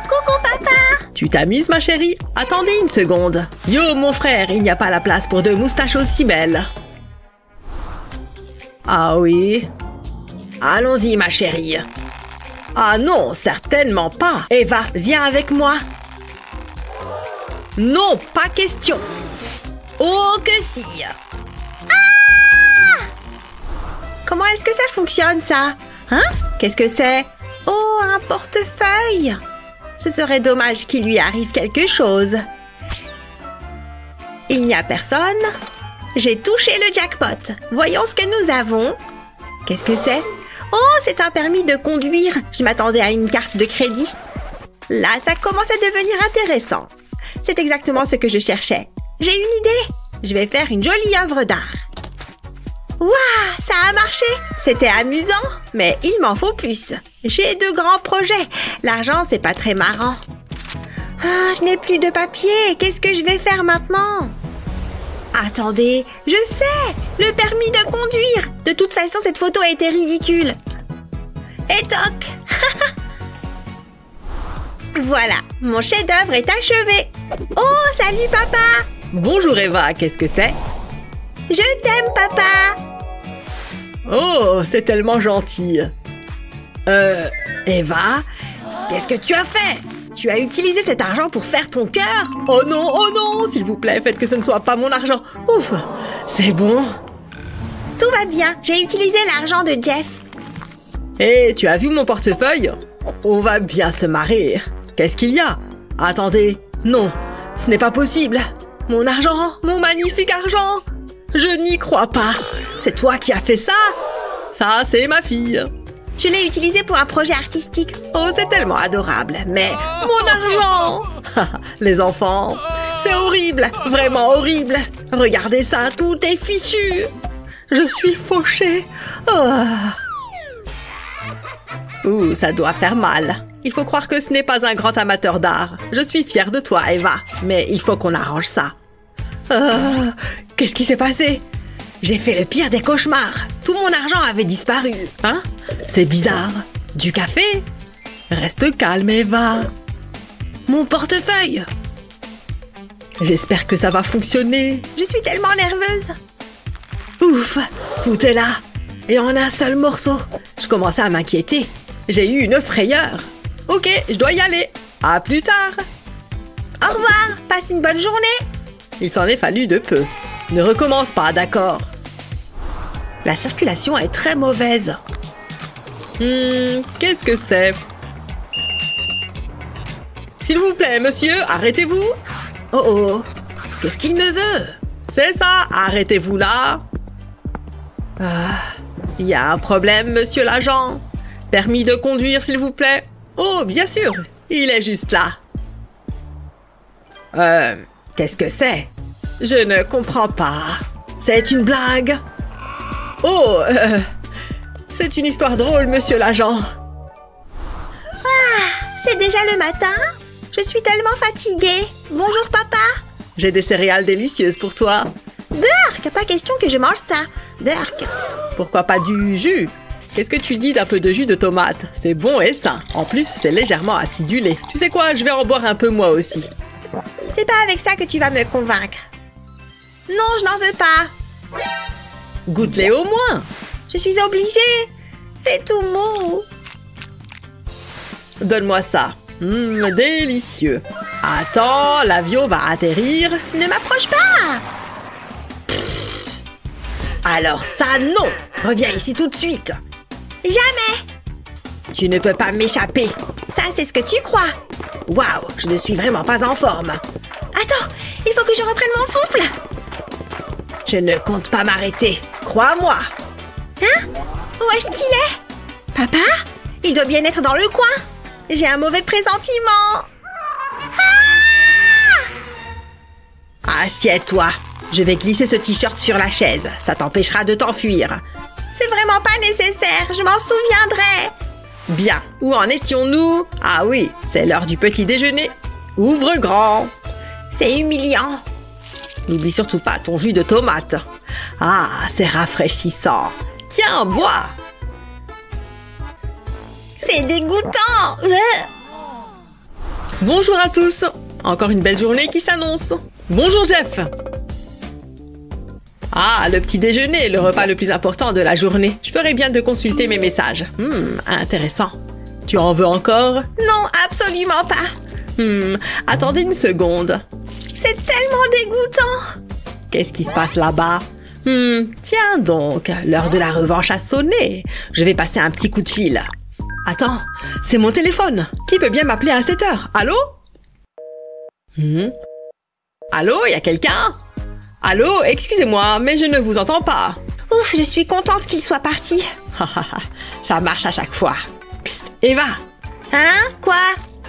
Coucou, papa. Tu t'amuses, ma chérie? Attendez une seconde. Yo, mon frère, il n'y a pas la place pour deux moustaches aussi belles. Ah oui? Allons-y, ma chérie. Ah non, certainement pas. Eva, viens avec moi. Non, pas question. Oh que si. Ah! Comment est-ce que ça fonctionne, ça? Hein? Qu'est-ce que c'est? Oh, un portefeuille. Ce serait dommage qu'il lui arrive quelque chose. Il n'y a personne. J'ai touché le jackpot. Voyons ce que nous avons. Qu'est-ce que c'est? Oh, c'est un permis de conduire. Je m'attendais à une carte de crédit. Là, ça commence à devenir intéressant. C'est exactement ce que je cherchais. J'ai une idée. Je vais faire une jolie œuvre d'art. Waouh, ça a marché. C'était amusant, mais il m'en faut plus. J'ai de grands projets. L'argent, c'est pas très marrant. Ah, je n'ai plus de papier. Qu'est-ce que je vais faire maintenant? Attendez, je sais, le permis de conduire. De toute façon, cette photo a été ridicule. Et toc. Voilà, mon chef-d'œuvre est achevé. Oh, salut papa. Bonjour Eva, qu'est-ce que c'est? Je t'aime papa. Oh, c'est tellement gentil. Eva, qu'est-ce que tu as fait? Tu as utilisé cet argent pour faire ton cœur? Oh non, s'il vous plaît, faites que ce ne soit pas mon argent. Ouf, c'est bon. Tout va bien, j'ai utilisé l'argent de Jeff. Hé, tu as vu mon portefeuille? On va bien se marrer. Qu'est-ce qu'il y a? Attendez, non, ce n'est pas possible. Mon argent, mon magnifique argent. Je n'y crois pas. C'est toi qui as fait ça? Ça, c'est ma fille. Je l'ai utilisé pour un projet artistique. Oh, c'est tellement adorable, mais mon argent! Les enfants, c'est horrible, vraiment horrible. Regardez ça, tout est fichu. Je suis fauchée. Ouh, ça doit faire mal. Il faut croire que ce n'est pas un grand amateur d'art. Je suis fière de toi, Eva, mais il faut qu'on arrange ça. Qu'est-ce qui s'est passé? J'ai fait le pire des cauchemars. Tout mon argent avait disparu. Hein? C'est bizarre. Du café? Reste calme, Eva. Mon portefeuille. J'espère que ça va fonctionner. Je suis tellement nerveuse. Ouf, tout est là. Et en un seul morceau. Je commençais à m'inquiéter. J'ai eu une frayeur. Ok, je dois y aller. À plus tard. Au revoir, passe une bonne journée. Il s'en est fallu de peu. Ne recommence pas, d'accord? La circulation est très mauvaise. Qu'est-ce que c'est? S'il vous plaît, monsieur, arrêtez-vous. Oh, qu'est-ce qu'il me veut? C'est ça, arrêtez-vous là. Il y a un problème, monsieur l'agent. Permis de conduire, s'il vous plaît. Oh, bien sûr, il est juste là. Qu'est-ce que c'est? Je ne comprends pas. C'est une blague? Oh, c'est une histoire drôle, monsieur l'agent. C'est déjà le matin? Je suis tellement fatiguée. Bonjour, papa. J'ai des céréales délicieuses pour toi. Burk, pas question que je mange ça. Burk. Pourquoi pas du jus? Qu'est-ce que tu dis d'un peu de jus de tomate? C'est bon et sain. En plus, c'est légèrement acidulé. Tu sais quoi, je vais en boire un peu moi aussi. C'est pas avec ça que tu vas me convaincre. Non, je n'en veux pas. Goûte-les au moins. Je suis obligée. C'est tout mou. Donne-moi ça. Délicieux. Attends, l'avion va atterrir. Ne m'approche pas. Alors ça, non. Reviens ici tout de suite. Jamais. Tu ne peux pas m'échapper. Ça, c'est ce que tu crois. Waouh, je ne suis vraiment pas en forme. Attends, il faut que je reprenne mon souffle. Je ne compte pas m'arrêter. Crois-moi. Hein? Où est-ce qu'il est? Papa? Il doit bien être dans le coin. J'ai un mauvais pressentiment. Assieds-toi. Je vais glisser ce t-shirt sur la chaise. Ça t'empêchera de t'enfuir. C'est vraiment pas nécessaire. Je m'en souviendrai. Bien. Où en étions-nous? Ah oui, c'est l'heure du petit déjeuner. Ouvre grand. C'est humiliant. N'oublie surtout pas ton jus de tomate. Ah, c'est rafraîchissant. Tiens, bois. C'est dégoûtant. Bonjour à tous. Encore une belle journée qui s'annonce. Bonjour Jeff. Ah, le petit déjeuner, le repas le plus important de la journée. Je ferais bien de consulter mes messages. Intéressant. Tu en veux encore? Non, absolument pas. Attendez une seconde. C'est tellement dégoûtant. Qu'est-ce qui se passe là-bas? Tiens donc, l'heure de la revanche a sonné. Je vais passer un petit coup de fil. Attends, c'est mon téléphone. Qui peut bien m'appeler à cette heure? Allô? Allô, y a quelqu'un? Allô, excusez-moi, mais je ne vous entends pas. Ouf, je suis contente qu'il soit parti. Ça marche à chaque fois. Psst, Eva. Hein? Quoi?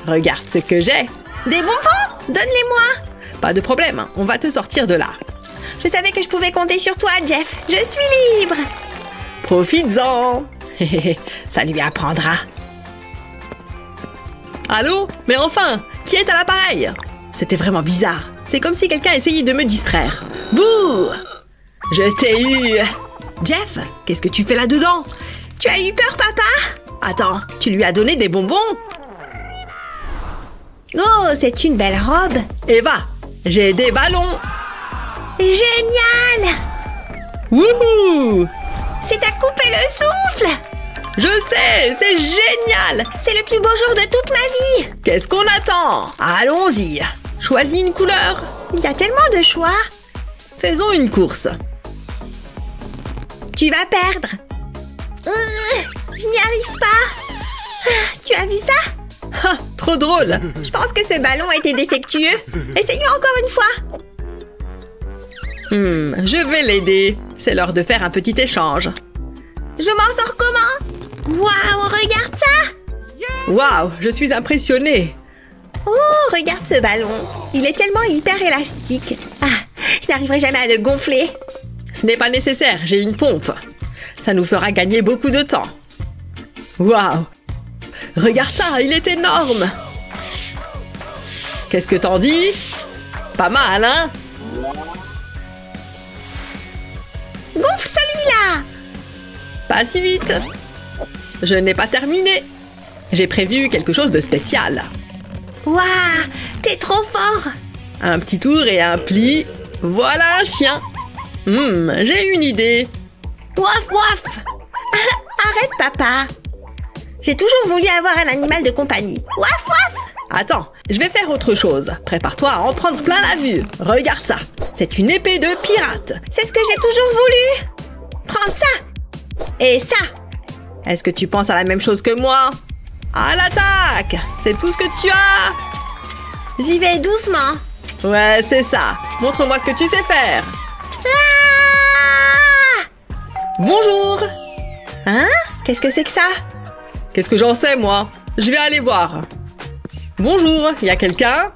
Regarde ce que j'ai. Des bonbons? Donne-les-moi. Pas de problème, on va te sortir de là. Je savais que je pouvais compter sur toi, Jeff. Je suis libre. Profites-en. Ça lui apprendra. Allô? Mais enfin, qui est à l'appareil? C'était vraiment bizarre. C'est comme si quelqu'un essayait de me distraire. Bouh! Je t'ai eu. Jeff, qu'est-ce que tu fais là-dedans? Tu as eu peur, papa? Attends, tu lui as donné des bonbons? Oh, c'est une belle robe. Eva, j'ai des ballons. Génial! Wouhou! C'est à couper le souffle. Je sais, c'est génial! C'est le plus beau jour de toute ma vie! Qu'est-ce qu'on attend? Allons-y! Choisis une couleur. Il y a tellement de choix! Faisons une course. Tu vas perdre! Je n'y arrive pas! Tu as vu ça? Ah, trop drôle! Je pense que ce ballon a été défectueux. Essayons encore une fois! Je vais l'aider. C'est l'heure de faire un petit échange. Je m'en sors comment? Waouh, regarde ça! Waouh, je suis impressionnée. Oh, regarde ce ballon. Il est tellement hyper élastique. Ah, je n'arriverai jamais à le gonfler. Ce n'est pas nécessaire, j'ai une pompe. Ça nous fera gagner beaucoup de temps. Waouh! Regarde ça, il est énorme! Qu'est-ce que t'en dis? Pas mal, hein? Gonfle celui-là! Pas si vite! Je n'ai pas terminé. J'ai prévu quelque chose de spécial. Waouh, t'es trop fort! Un petit tour et un pli. Voilà un chien. J'ai une idée. Waf waf! Arrête, papa! J'ai toujours voulu avoir un animal de compagnie. Waf waf! Attends, je vais faire autre chose. Prépare-toi à en prendre plein la vue. Regarde ça. C'est une épée de pirate. C'est ce que j'ai toujours voulu! Prends ça! Et ça! Est-ce que tu penses à la même chose que moi? À l'attaque! C'est tout ce que tu as! J'y vais doucement. Ouais, c'est ça. Montre-moi ce que tu sais faire. Ah! Bonjour! Hein? Qu'est-ce que c'est que ça? Qu'est-ce que j'en sais, moi? Je vais aller voir. Bonjour, y a quelqu'un?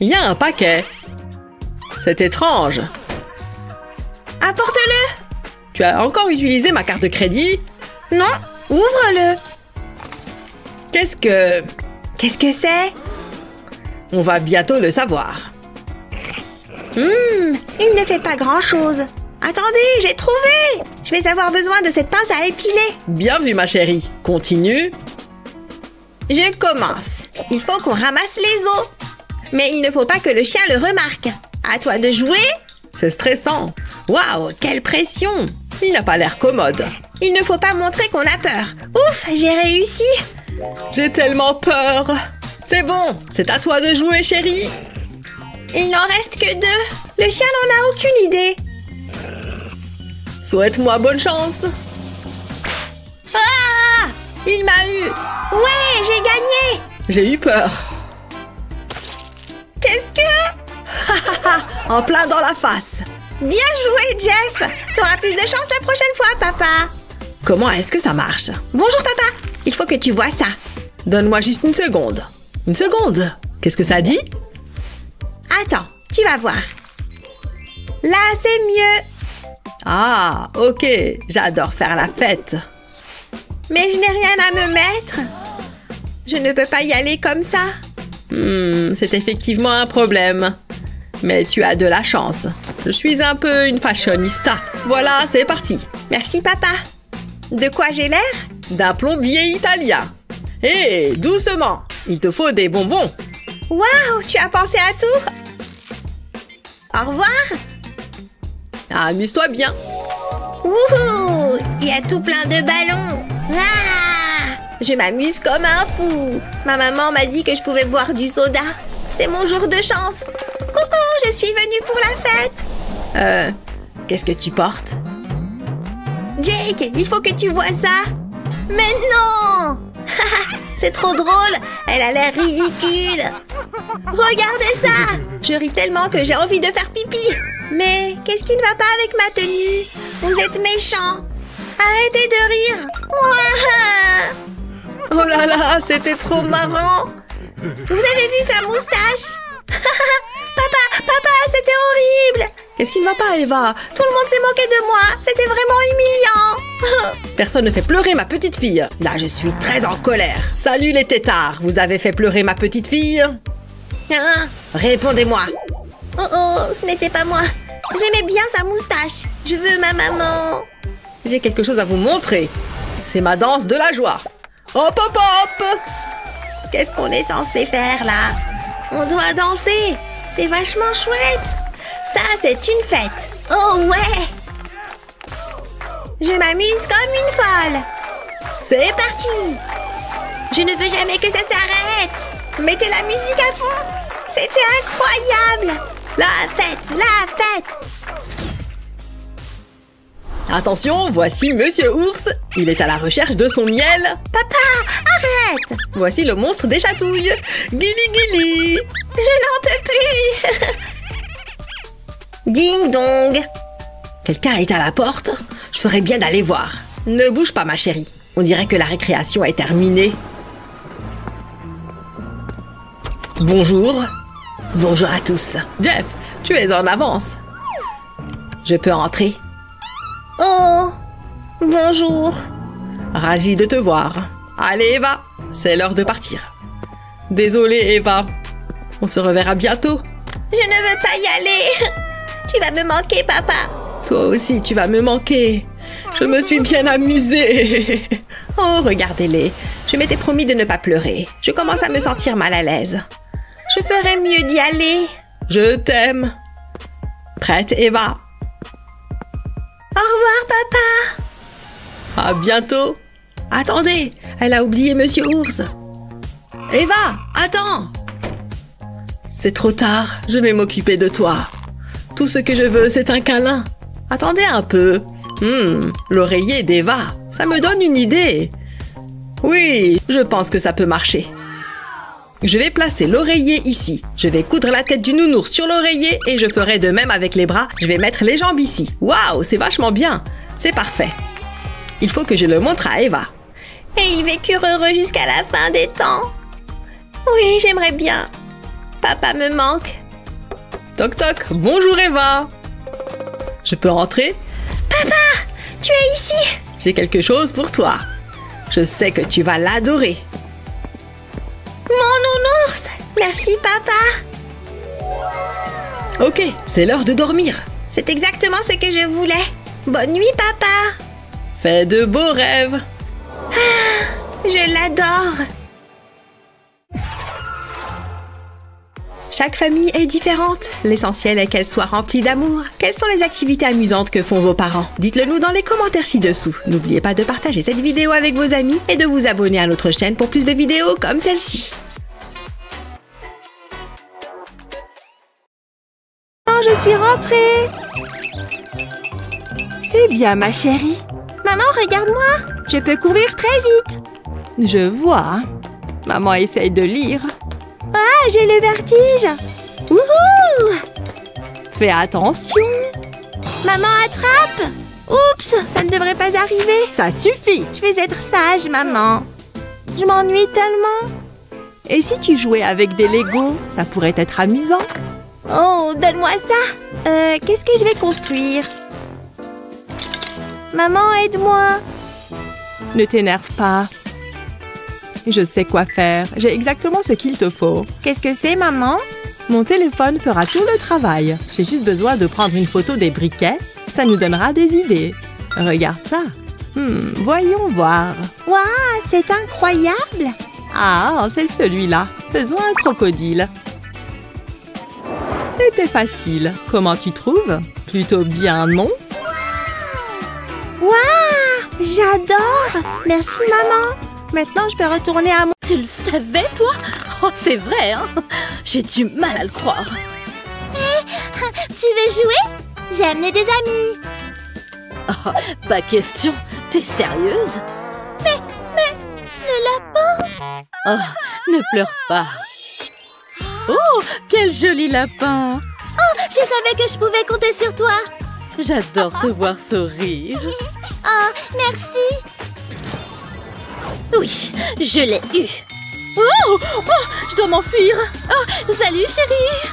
Il y a un paquet. C'est étrange. Apporte-le! Tu as encore utilisé ma carte de crédit? Non, ouvre-le. Qu'est-ce que c'est? On va bientôt le savoir. Il ne fait pas grand-chose. Attendez, j'ai trouvé! Je vais avoir besoin de cette pince à épiler. Bien vu, ma chérie. Continue. Je commence. Il faut qu'on ramasse les os. Mais il ne faut pas que le chien le remarque. À toi de jouer. C'est stressant. Waouh, quelle pression! Il n'a pas l'air commode. Il ne faut pas montrer qu'on a peur. Ouf, j'ai réussi. J'ai tellement peur. C'est bon, c'est à toi de jouer, chérie. Il n'en reste que 2. Le chien n'en a aucune idée. Souhaite-moi bonne chance. Ah! Il m'a eu. Ouais, j'ai gagné. J'ai eu peur. Qu'est-ce que... En plein dans la face. Bien joué, Jeff. T'auras plus de chance la prochaine fois, papa. Comment est-ce que ça marche? Bonjour, papa. Il faut que tu vois ça. Donne-moi juste une seconde. Une seconde? Qu'est-ce que ça dit? Attends, tu vas voir. Là, c'est mieux. Ah, ok. J'adore faire la fête. Mais je n'ai rien à me mettre. Je ne peux pas y aller comme ça. C'est effectivement un problème. Mais tu as de la chance. Je suis un peu une fashionista. Voilà, c'est parti. Merci, papa. De quoi j'ai l'air? D'un plombier italien. Hé, doucement. Il te faut des bonbons. Waouh, tu as pensé à tout? Au revoir. Amuse-toi bien. Wouhou! Il y a tout plein de ballons. Ah! Je m'amuse comme un fou. Ma maman m'a dit que je pouvais boire du soda. C'est mon jour de chance. Coucou, je suis venue pour la fête. Qu'est-ce que tu portes? Jake, il faut que tu vois ça. Mais non! C'est trop drôle. Elle a l'air ridicule. Regardez ça. Je ris tellement que j'ai envie de faire pipi. Mais qu'est-ce qui ne va pas avec ma tenue? Vous êtes méchants. Arrêtez de rire. Oh là là, c'était trop marrant. Vous avez vu sa moustache? Papa, c'était horrible. Qu'est-ce qui ne va pas, Eva? Tout le monde s'est moqué de moi. C'était vraiment humiliant. Personne ne fait pleurer ma petite fille. Là, je suis très en colère. Salut les têtards, vous avez fait pleurer ma petite fille? Hein? Répondez-moi. Oh, ce n'était pas moi. J'aimais bien sa moustache. Je veux ma maman. J'ai quelque chose à vous montrer. C'est ma danse de la joie. Hop, hop, hop! Qu'est-ce qu'on est censé faire là? On doit danser. C'est vachement chouette. Ça, c'est une fête. Oh ouais! Je m'amuse comme une folle. C'est parti! Je ne veux jamais que ça s'arrête! Mettez la musique à fond! C'était incroyable! La fête! La fête! Attention, voici Monsieur Ours. Il est à la recherche de son miel. Papa, arrête! Voici le monstre des chatouilles. Gili Gili. Je n'en peux plus! Ding dong! Quelqu'un est à la porte? Je ferais bien d'aller voir. Ne bouge pas, ma chérie. On dirait que la récréation est terminée. Bonjour. Bonjour à tous. Jeff, tu es en avance. Je peux entrer? Oh! Bonjour! Ravi de te voir. Allez, Eva, c'est l'heure de partir. Désolée, Eva. On se reverra bientôt. Je ne veux pas y aller! Tu vas me manquer, papa! Toi aussi, tu vas me manquer. Je me suis bien amusée. Oh, regardez-les. Je m'étais promis de ne pas pleurer. Je commence à me sentir mal à l'aise. Je ferais mieux d'y aller. Je t'aime. Prête, Eva? Au revoir, papa. À bientôt. Attendez, elle a oublié Monsieur Ours. Eva, attends. C'est trop tard, je vais m'occuper de toi. Tout ce que je veux, c'est un câlin. Attendez un peu. L'oreiller d'Eva, ça me donne une idée. Oui, je pense que ça peut marcher. Je vais placer l'oreiller ici. Je vais coudre la tête du nounours sur l'oreiller et je ferai de même avec les bras. Je vais mettre les jambes ici. Waouh, c'est vachement bien. C'est parfait. Il faut que je le montre à Eva. Et ils vécurent heureux jusqu'à la fin des temps. Oui, j'aimerais bien. Papa me manque. Toc toc, bonjour Eva. Je peux entrer? Papa, tu es ici? J'ai quelque chose pour toi. Je sais que tu vas l'adorer. Mon nounours! Merci, papa! Ok, c'est l'heure de dormir. C'est exactement ce que je voulais. Bonne nuit, papa! Fais de beaux rêves. Je l'adore! Chaque famille est différente. L'essentiel est qu'elle soit remplie d'amour. Quelles sont les activités amusantes que font vos parents? Dites-le nous dans les commentaires ci-dessous. N'oubliez pas de partager cette vidéo avec vos amis et de vous abonner à notre chaîne pour plus de vidéos comme celle-ci. Oh, je suis rentrée! C'est bien, ma chérie. Maman, regarde-moi! Je peux courir très vite. Je vois. Maman essaye de lire. Ah, j'ai le vertige! Wouhou! Fais attention. Maman, attrape! Oups, ça ne devrait pas arriver. Ça suffit. Je vais être sage, maman. Je m'ennuie tellement. Et si tu jouais avec des Legos, ça pourrait être amusant. Oh, donne-moi ça. Qu'est-ce que je vais construire? Maman, aide-moi. Ne t'énerve pas. Je sais quoi faire. J'ai exactement ce qu'il te faut. Qu'est-ce que c'est, maman? Mon téléphone fera tout le travail. J'ai juste besoin de prendre une photo des briquets. Ça nous donnera des idées. Regarde ça. Voyons voir. Waouh, c'est incroyable! Ah, c'est celui-là. Faisons un crocodile. C'était facile. Comment tu trouves? Plutôt bien, non? Waouh! J'adore! Merci, maman! Maintenant, je peux retourner à mon... Tu le savais, toi? Oh, c'est vrai, hein? J'ai du mal à le croire. Tu veux jouer? J'ai amené des amis. Oh, pas question. T'es sérieuse? Mais, le lapin... Oh, ne pleure pas. Oh, quel joli lapin! Oh, je savais que je pouvais compter sur toi. J'adore te voir sourire. Oh, merci. Oui, je l'ai eu. Oh, je dois m'enfuir. Oh, salut, chérie.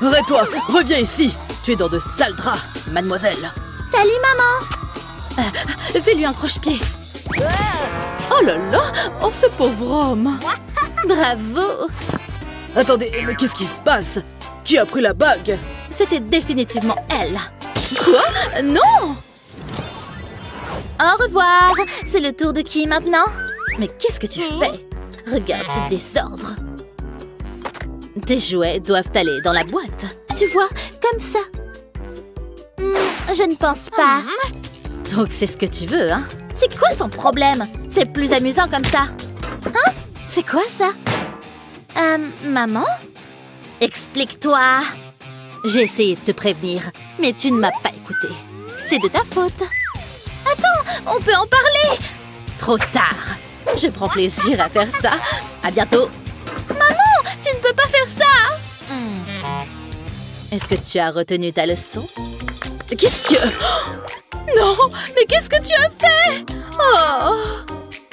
Arrête-toi, reviens ici. Tu es dans de sales draps, mademoiselle. Salut, maman. Fais-lui un croche-pied. Oh là là, oh ce pauvre homme. Bravo. Attendez, mais qu'est-ce qui se passe? Qui a pris la bague? C'était définitivement elle. Quoi? Non! Au revoir. C'est le tour de qui maintenant? Mais qu'est-ce que tu fais? Regarde ce désordre. Tes jouets doivent aller dans la boîte. Tu vois, comme ça. Je ne pense pas. Donc c'est ce que tu veux, hein? C'est quoi son problème? C'est plus amusant comme ça. Hein? C'est quoi ça? Maman? Explique-toi. J'ai essayé de te prévenir, mais tu ne m'as pas écouté. C'est de ta faute. Attends, on peut en parler. Trop tard. Je prends plaisir à faire ça. À bientôt. Maman, tu ne peux pas faire ça. Est-ce que tu as retenu ta leçon? Qu'est-ce que... Non, mais qu'est-ce que tu as fait? Oh!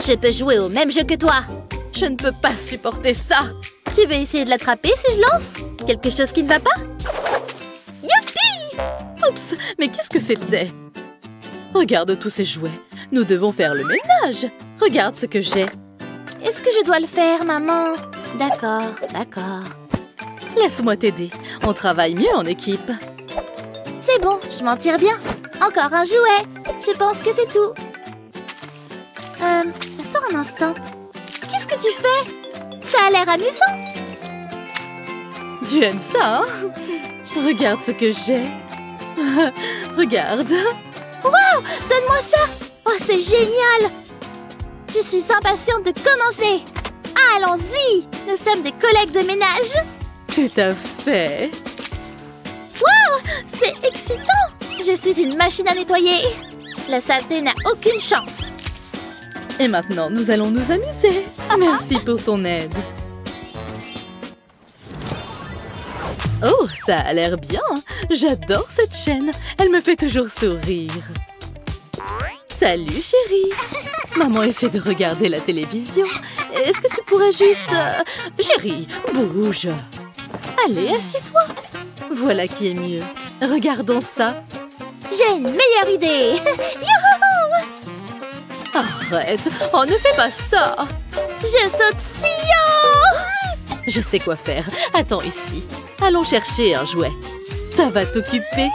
Je peux jouer au même jeu que toi. Je ne peux pas supporter ça. Tu veux essayer de l'attraper si je lance? Quelque chose qui ne va pas? Youpi! Oups, mais qu'est-ce que c'était? Regarde tous ces jouets. Nous devons faire le ménage. Regarde ce que j'ai. Est-ce que je dois le faire, maman? D'accord, d'accord. Laisse-moi t'aider. On travaille mieux en équipe. C'est bon, je m'en tire bien. Encore un jouet. Je pense que c'est tout. Attends un instant. Qu'est-ce que tu fais? Ça a l'air amusant. Tu aimes ça, hein? Regarde ce que j'ai. Regarde. Waouh! Donne-moi ça! Oh, c'est génial! Je suis impatiente de commencer. Allons-y! Nous sommes des collègues de ménage. Tout à fait. Waouh! C'est excitant! Je suis une machine à nettoyer. La saleté n'a aucune chance. Et maintenant, nous allons nous amuser. Merci pour ton aide. Oh, ça a l'air bien. J'adore cette chaîne. Elle me fait toujours sourire. Salut, chérie. Maman essaie de regarder la télévision. Est-ce que tu pourrais juste... Chérie, bouge. Allez, assieds-toi. Voilà qui est mieux. Regardons ça. J'ai une meilleure idée. Youhou! Arrête. Oh, ne fais pas ça. Je saute si haut. Je sais quoi faire. Attends ici. Allons chercher un jouet. Ça va t'occuper.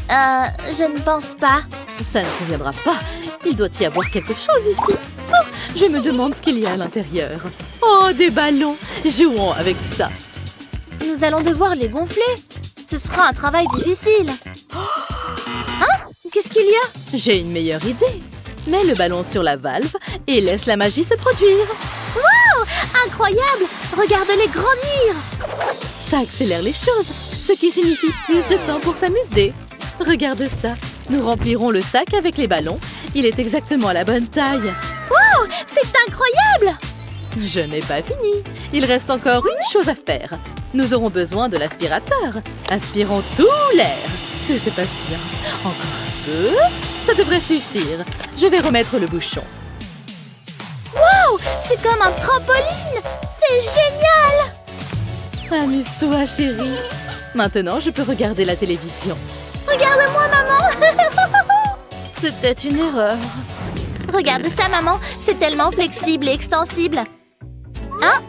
Je ne pense pas. Ça ne conviendra pas. Il doit y avoir quelque chose ici. Oh, je me demande ce qu'il y a à l'intérieur. Oh, des ballons. Jouons avec ça. Nous allons devoir les gonfler. Ce sera un travail difficile. Hein? Qu'est-ce qu'il y a? J'ai une meilleure idée. Mets le ballon sur la valve et laisse la magie se produire. Wow! Incroyable! Regarde-les grandir! Ça accélère les choses, ce qui signifie plus de temps pour s'amuser. Regarde ça. Nous remplirons le sac avec les ballons. Il est exactement à la bonne taille. Wow! C'est incroyable! Je n'ai pas fini. Il reste encore une chose à faire. Nous aurons besoin de l'aspirateur. Aspirons tout l'air. Tout se passe bien. Encore un peu. Ça devrait suffire. Je vais remettre le bouchon. Wow! C'est comme un trampoline! C'est génial! Amuse-toi, chérie. Maintenant, je peux regarder la télévision. Regarde-moi, maman! C'était une erreur. Regarde ça, maman. C'est tellement flexible et extensible. Hein?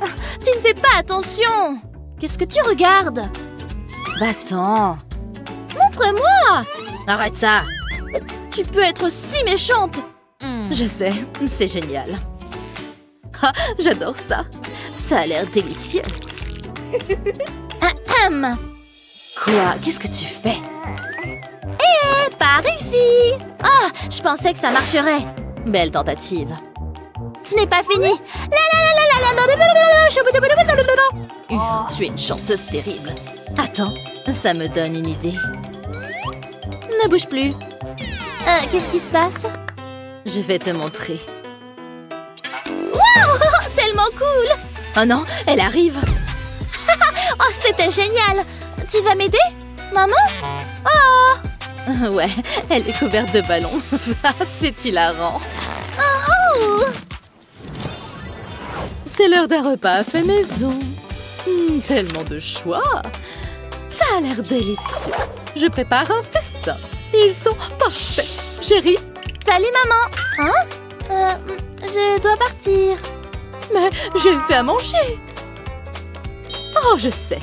Tu ne fais pas attention. Qu'est-ce que tu regardes? Va-t'en. Montre-moi! Arrête ça. Tu peux être si méchante. Je sais, c'est génial. Ah, j'adore ça. Ça a l'air délicieux. Quoi? Qu'est-ce que tu fais? Hé, par ici! Ah, je pensais que ça marcherait. Belle tentative. Ce n'est pas fini. Tu es une chanteuse terrible. Attends, ça me donne une idée. Ne bouge plus. Qu'est-ce qui se passe? Je vais te montrer. Wow! Tellement cool! Oh non, elle arrive. Oh, c'était génial! Tu vas m'aider, maman? Oh! Ouais, elle est couverte de ballons. C'est hilarant. Oh! C'est l'heure d'un repas fait maison. Tellement de choix. Ça a l'air délicieux. Je prépare un festin. Ils sont parfaits. Chérie? Salut, maman. Hein? Je dois partir. Mais j'ai fait à manger. Oh, je sais.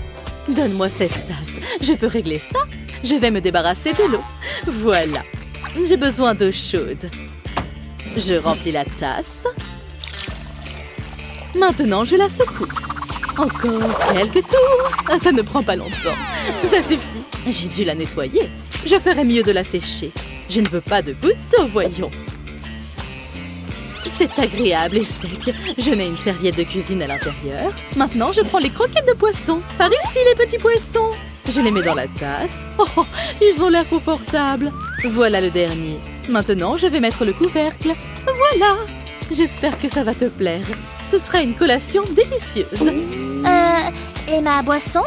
Donne-moi cette tasse. Je peux régler ça. Je vais me débarrasser de l'eau. Voilà. J'ai besoin d'eau chaude. Je remplis la tasse. Maintenant, je la secoue. Encore quelques tours. Ça ne prend pas longtemps. Ça suffit. J'ai dû la nettoyer. Je ferais mieux de la sécher. Je ne veux pas de gouttes d'eau, voyons. C'est agréable et sec. Je mets une serviette de cuisine à l'intérieur. Maintenant, je prends les croquettes de poisson. Par ici, les petits poissons. Je les mets dans la tasse. Oh, ils ont l'air confortables. Voilà le dernier. Maintenant, je vais mettre le couvercle. Voilà. J'espère que ça va te plaire. Ce sera une collation délicieuse. Et ma boisson?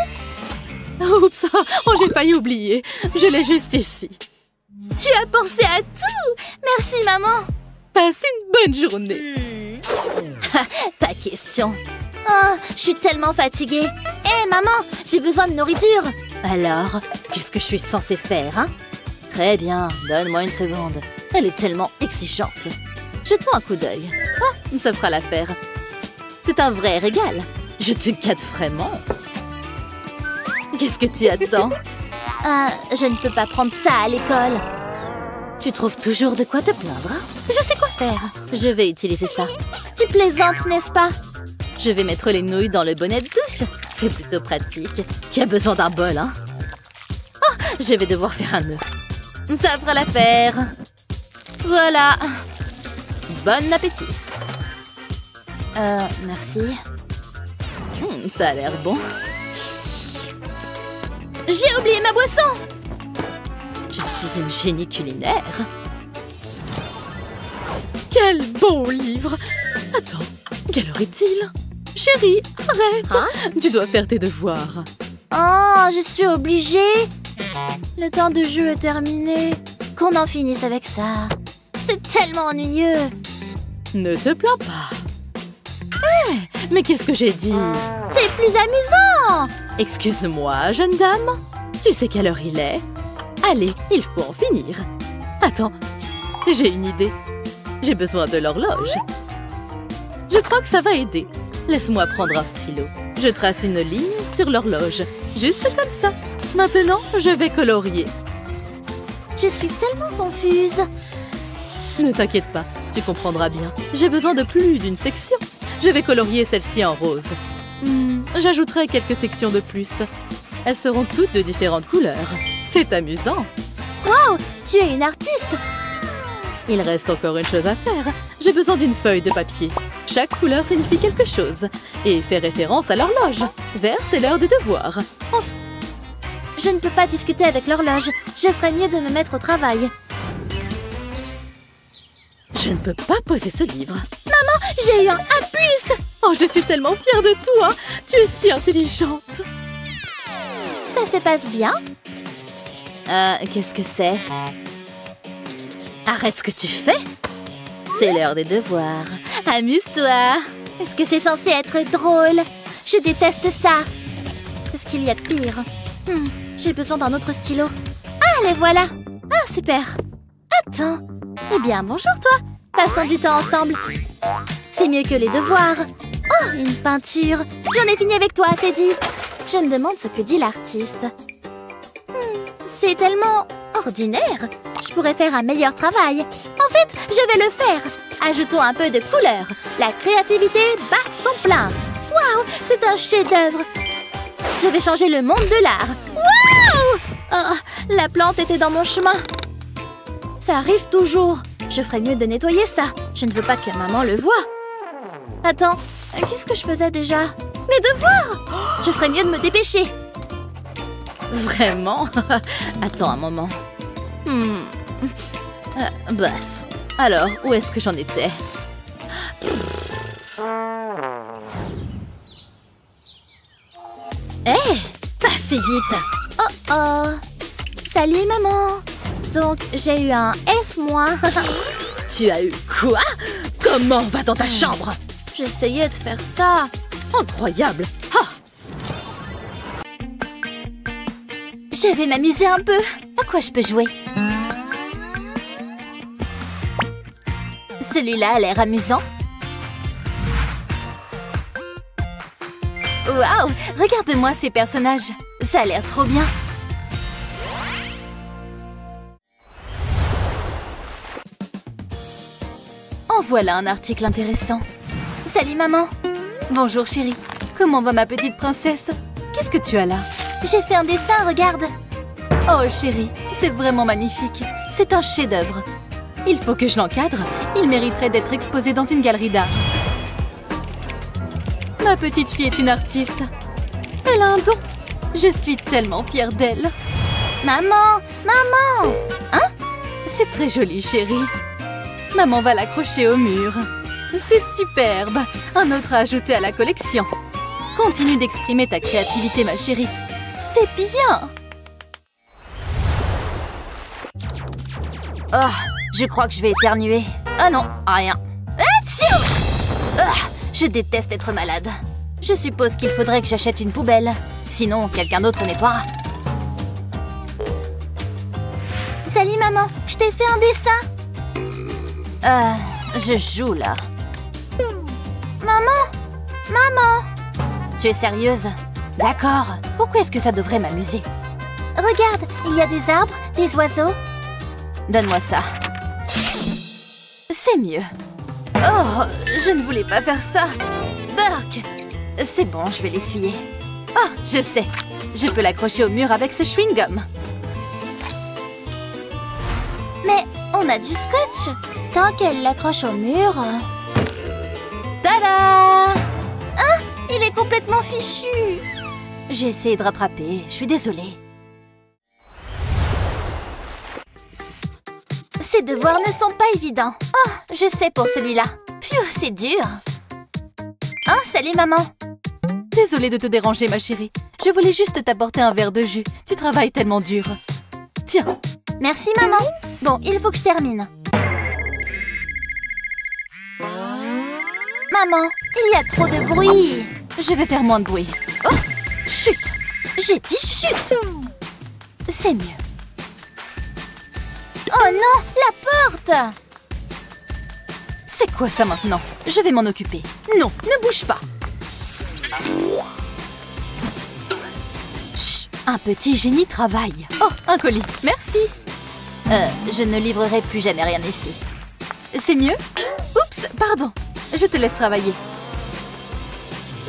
Oups, oh, j'ai failli oublier. Je l'ai juste ici. Tu as pensé à tout! Merci, maman! Passe une bonne journée. Pas question. Oh, je suis tellement fatiguée. Hé, maman, j'ai besoin de nourriture. Alors, qu'est-ce que je suis censée faire, hein? Très bien, donne-moi une seconde. Elle est tellement exigeante. Jetons un coup d'œil. Ah, ça fera l'affaire. C'est un vrai régal. Je te gâte vraiment. Qu'est-ce que tu attends? Je ne peux pas prendre ça à l'école. Tu trouves toujours de quoi te plaindre? Je sais quoi faire. Je vais utiliser ça. Tu plaisantes, n'est-ce pas? Je vais mettre les nouilles dans le bonnet de douche. C'est plutôt pratique. Qui a besoin d'un bol, hein? Oh, je vais devoir faire un nœud. Ça fera l'affaire. Voilà. Bon appétit. Merci. Ça a l'air bon. J'ai oublié ma boisson! Je suis une génie culinaire. Quel bon livre! Attends, quelle heure est-il? Chérie, arrête! Hein? Tu dois faire tes devoirs. Oh, je suis obligée! Le temps de jeu est terminé. Qu'on en finisse avec ça. C'est tellement ennuyeux. Ne te plains pas. Mais qu'est-ce que j'ai dit? C'est plus amusant! Excuse-moi, jeune dame. Tu sais quelle heure il est? Allez, il faut en finir. Attends, j'ai une idée. J'ai besoin de l'horloge. Je crois que ça va aider. Laisse-moi prendre un stylo. Je trace une ligne sur l'horloge. Juste comme ça. Maintenant, je vais colorier. Je suis tellement confuse. Ne t'inquiète pas, tu comprendras bien. J'ai besoin de plus d'une section. Je vais colorier celle-ci en rose. J'ajouterai quelques sections de plus. Elles seront toutes de différentes couleurs. C'est amusant. Waouh, tu es une artiste! Il reste encore une chose à faire. J'ai besoin d'une feuille de papier. Chaque couleur signifie quelque chose et fait référence à l'horloge. Vert, c'est l'heure des devoirs. Je ne peux pas discuter avec l'horloge. Je ferais mieux de me mettre au travail. Je ne peux pas poser ce livre. Maman, j'ai eu un A+. Oh, je suis tellement fière de toi. Tu es si intelligente. Ça se passe bien? Qu'est-ce que c'est? Arrête ce que tu fais. C'est l'heure des devoirs. Amuse-toi. Est-ce que c'est censé être drôle? Je déteste ça. Qu'est-ce qu'il y a de pire? J'ai besoin d'un autre stylo. Ah, les voilà. Ah, super. Attends. Eh bien, bonjour toi. Passons du temps ensemble. C'est mieux que les devoirs. Oh, une peinture. J'en ai fini avec toi, Teddy. Je me demande ce que dit l'artiste. C'est tellement ordinaire. Je pourrais faire un meilleur travail. En fait, je vais le faire. Ajoutons un peu de couleur. La créativité bat son plein. Waouh, c'est un chef-d'œuvre. Je vais changer le monde de l'art. Waouh! Oh, la plante était dans mon chemin. Ça arrive toujours. Je ferais mieux de nettoyer ça. Je ne veux pas que maman le voie. Attends, qu'est-ce que je faisais déjà? Mes devoirs! Je ferais mieux de me dépêcher. Vraiment? Attends un moment. Bref. Alors, où est-ce que j'en étais? Hé! Passez vite! Oh oh! Salut maman! Donc, j'ai eu un F-. Tu as eu quoi? Comment va dans ta chambre? J'essayais de faire ça. Incroyable! Ah! Je vais m'amuser un peu. À quoi je peux jouer? Celui-là a l'air amusant. Waouh! Regarde-moi ces personnages. Ça a l'air trop bien. En voilà un article intéressant. Salut maman. Bonjour chérie. Comment va ma petite princesse? Qu'est-ce que tu as là? J'ai fait un dessin, regarde. Oh chérie, c'est vraiment magnifique. C'est un chef-d'œuvre. Il faut que je l'encadre. Il mériterait d'être exposé dans une galerie d'art. Ma petite fille est une artiste. Elle a un don. Je suis tellement fière d'elle. Maman! Maman! Hein? C'est très joli, chérie. Maman va l'accrocher au mur. C'est superbe. Un autre à ajouter à la collection. Continue d'exprimer ta créativité, ma chérie. C'est bien. Oh, je crois que je vais éternuer. Ah non, rien. Atchou! Je déteste être malade. Je suppose qu'il faudrait que j'achète une poubelle. Sinon, quelqu'un d'autre nettoiera. Salut maman, je t'ai fait un dessin. Je joue là. Maman! Maman! Tu es sérieuse? D'accord. Pourquoi est-ce que ça devrait m'amuser? Regarde, il y a des arbres, des oiseaux. Donne-moi ça. C'est mieux. Oh, je ne voulais pas faire ça. Burk! C'est bon, je vais l'essuyer. Oh, je sais. Je peux l'accrocher au mur avec ce chewing-gum. Mais on a du scotch. Tant qu'elle l'accroche au mur... Tada! Ah! Il est complètement fichu. J'ai essayé de rattraper. Je suis désolée. Ces devoirs ne sont pas évidents. Oh, je sais pour celui-là. Pfiou, c'est dur. Oh, salut maman. Désolée de te déranger, ma chérie. Je voulais juste t'apporter un verre de jus. Tu travailles tellement dur. Tiens. Merci maman. Bon, il faut que je termine. Maman, il y a trop de bruit. Je vais faire moins de bruit. Oh, chut. J'ai dit chut. C'est mieux. Oh non, la porte! C'est quoi ça maintenant? Je vais m'en occuper. Non, ne bouge pas. Chut, un petit génie travaille. Oh, un colis, merci. Je ne livrerai plus jamais rien ici. C'est mieux? Oups, pardon. Je te laisse travailler.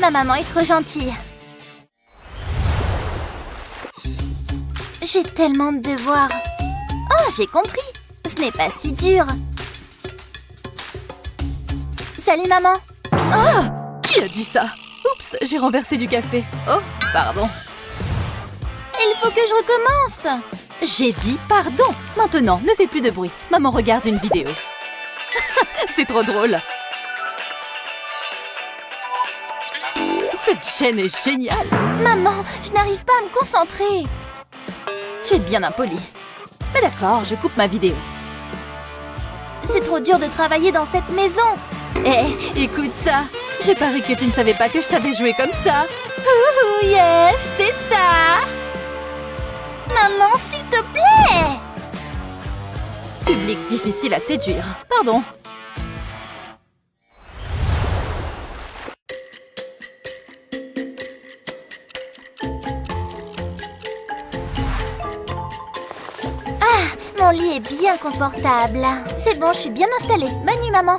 Ma maman est trop gentille. J'ai tellement de devoirs. Oh, j'ai compris. Ce n'est pas si dur. Salut, maman. Ah! Qui a dit ça? Oups, j'ai renversé du café. Oh, pardon. Il faut que je recommence. J'ai dit pardon. Maintenant, ne fais plus de bruit. Maman regarde une vidéo. C'est trop drôle. Cette chaîne est géniale. Maman, je n'arrive pas à me concentrer. Tu es bien impoli. Mais d'accord, je coupe ma vidéo. C'est trop dur de travailler dans cette maison. Eh, écoute ça. J'ai parié que tu ne savais pas que je savais jouer comme ça. Ouh, yes, c'est ça. Maman, s'il te plaît. Public difficile à séduire. Pardon. Mon lit est bien confortable. C'est bon, je suis bien installée. Bonne nuit, maman.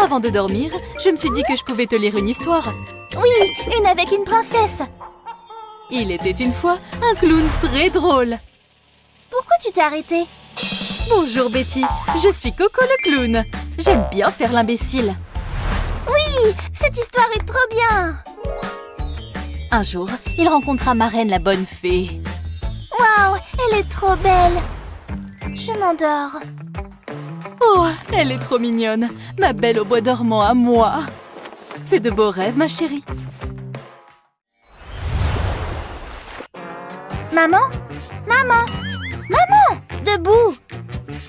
Avant de dormir, je me suis dit que je pouvais te lire une histoire. Oui, une avec une princesse. Il était une fois un clown très drôle. Pourquoi tu t'es arrêtée? Bonjour Betty, je suis Coco le clown. J'aime bien faire l'imbécile. Oui, cette histoire est trop bien. Un jour, il rencontra Marraine la bonne fée. Waouh, elle est trop belle. Je m'endors. Oh, elle est trop mignonne. Ma belle au bois dormant à moi. Fais de beaux rêves, ma chérie. Maman? Maman? Maman! Debout!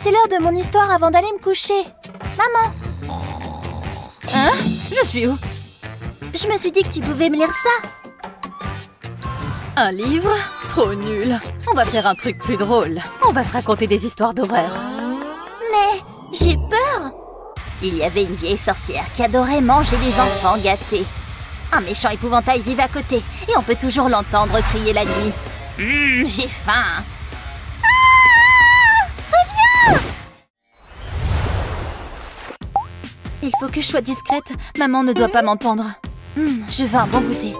C'est l'heure de mon histoire avant d'aller me coucher. Maman! Hein? Je suis où? Je me suis dit que tu pouvais me lire ça. Un livre? Trop nul. On va faire un truc plus drôle. On va se raconter des histoires d'horreur. Mais j'ai peur. Il y avait une vieille sorcière qui adorait manger les enfants gâtés. Un méchant épouvantail vivait à côté et on peut toujours l'entendre crier la nuit. J'ai faim. Ah! Reviens! Il faut que je sois discrète. Maman ne doit pas m'entendre. Je veux un bon goûter.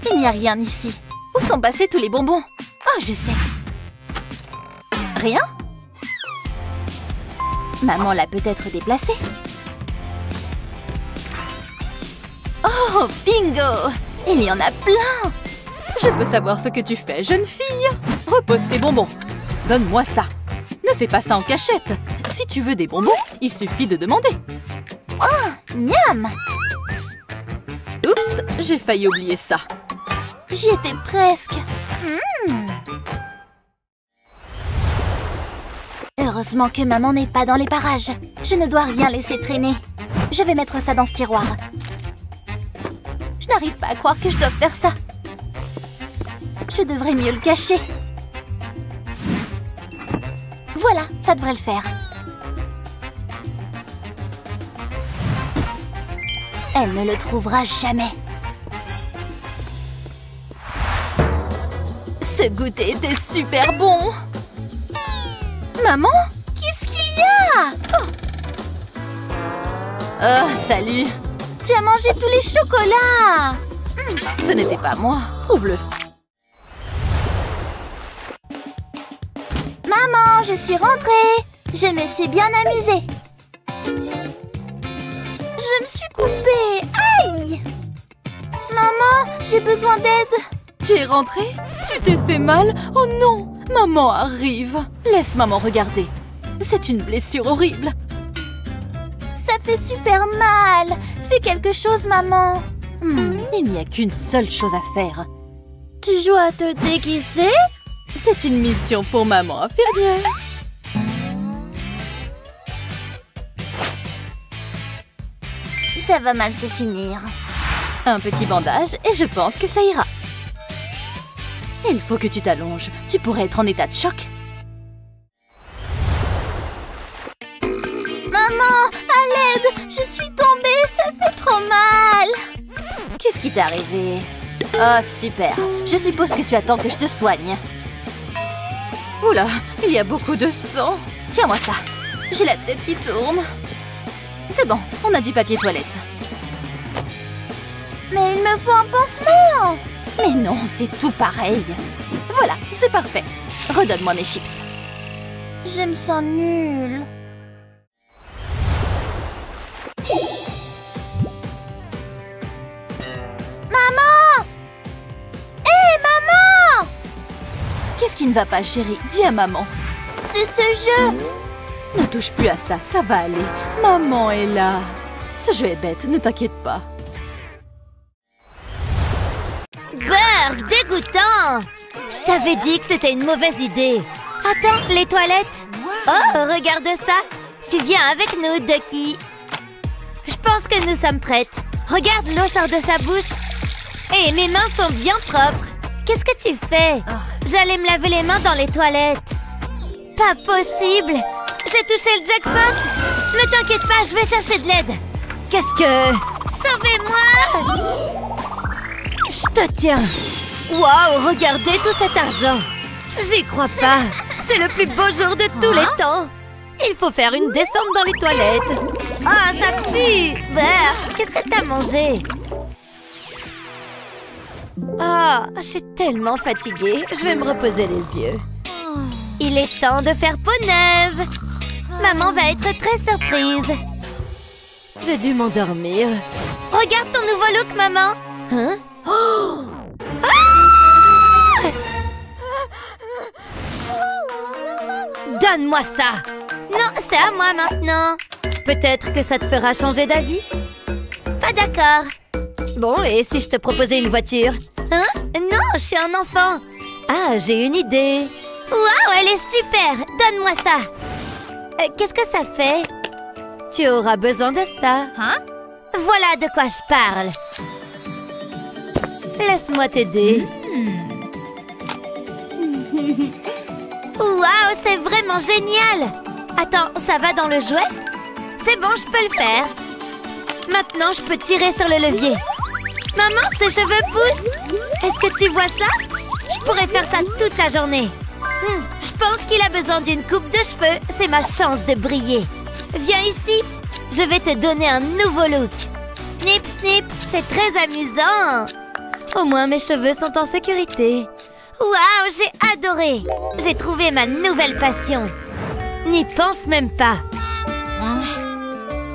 Il n'y a rien ici. Où sont passés tous les bonbons? Oh, je sais. Rien? Maman l'a peut-être déplacé. Oh, bingo! Il y en a plein! Je peux savoir ce que tu fais, jeune fille. Repose ces bonbons. Donne-moi ça. Ne fais pas ça en cachette. Si tu veux des bonbons, il suffit de demander. Miam! Oups, j'ai failli oublier ça. J'y étais presque. Heureusement que maman n'est pas dans les parages. Je ne dois rien laisser traîner. Je vais mettre ça dans ce tiroir. Je n'arrive pas à croire que je dois faire ça. Je devrais mieux le cacher. Voilà, ça devrait le faire. Elle ne le trouvera jamais. Ce goûter était super bon. Maman, qu'est-ce qu'il y a? Oh, salut. Tu as mangé tous les chocolats. Ce n'était pas moi. Prouve-le. Maman, je suis rentrée. Je me suis bien amusée. Je me suis coupée. Aïe! Maman, j'ai besoin d'aide. Tu es rentrée? Tu t'es fait mal? Oh non! Maman arrive. Laisse maman regarder. C'est une blessure horrible. Ça fait super mal. Fais quelque chose, maman. Il n'y a qu'une seule chose à faire. Tu joues à te déguiser? C'est une mission pour maman infirmière. Ça va mal se finir. Un petit bandage et je pense que ça ira. Il faut que tu t'allonges. Tu pourrais être en état de choc. Maman, à l'aide! Je suis tombée, ça fait trop mal. Qu'est-ce qui t'est arrivé? Oh, super. Je suppose que tu attends que je te soigne. Oula, il y a beaucoup de sang. Tiens-moi ça. J'ai la tête qui tourne. C'est bon, on a du papier toilette. Mais il me faut un pansement. Mais non, c'est tout pareil. Voilà, c'est parfait. Redonne-moi mes chips. Je me sens nulle. Maman! Hé, maman! Qu'est-ce qui ne va pas, chérie? Dis à maman. C'est ce jeu. Ne touche plus à ça, ça va aller. Maman est là. Ce jeu est bête, ne t'inquiète pas. Burg, dégoûtant! Je t'avais dit que c'était une mauvaise idée. Attends, les toilettes. Oh, regarde ça. Tu viens avec nous, Ducky. Je pense que nous sommes prêtes. Regarde, l'eau sort de sa bouche. Et mes mains sont bien propres. Qu'est-ce que tu fais? J'allais me laver les mains dans les toilettes. Pas possible. J'ai touché le jackpot. Ne t'inquiète pas, je vais chercher de l'aide. Qu'est-ce que... Sauvez-moi! Je te tiens. Waouh, regardez tout cet argent. J'y crois pas. C'est le plus beau jour de tous les temps. Il faut faire une descente dans les toilettes. Ah, ça pue. Qu'est-ce que t'as mangé? Ah, je suis tellement fatiguée. Je vais me reposer les yeux. Il est temps de faire peau neuve. Maman va être très surprise. J'ai dû m'endormir. Regarde ton nouveau look, maman. Hein? Oh! Ah! Donne-moi ça. Non, c'est à moi maintenant. Peut-être que ça te fera changer d'avis. Pas d'accord. Bon, et si je te proposais une voiture? Hein? Non, je suis un enfant. Ah, j'ai une idée. Waouh, elle est super. Donne-moi ça. Qu'est-ce que ça fait? Tu auras besoin de ça. Hein? Voilà de quoi je parle. Laisse-moi t'aider. Waouh, c'est vraiment génial. Attends, ça va dans le jouet? C'est bon, je peux le faire. Maintenant, je peux tirer sur le levier. Maman, ses cheveux poussent. Est-ce que tu vois ça? Je pourrais faire ça toute la journée. Je pense qu'il a besoin d'une coupe de cheveux. C'est ma chance de briller. Viens ici. Je vais te donner un nouveau look. Snip, snip, c'est très amusant. Au moins, mes cheveux sont en sécurité. Waouh, j'ai adoré. J'ai trouvé ma nouvelle passion. N'y pense même pas.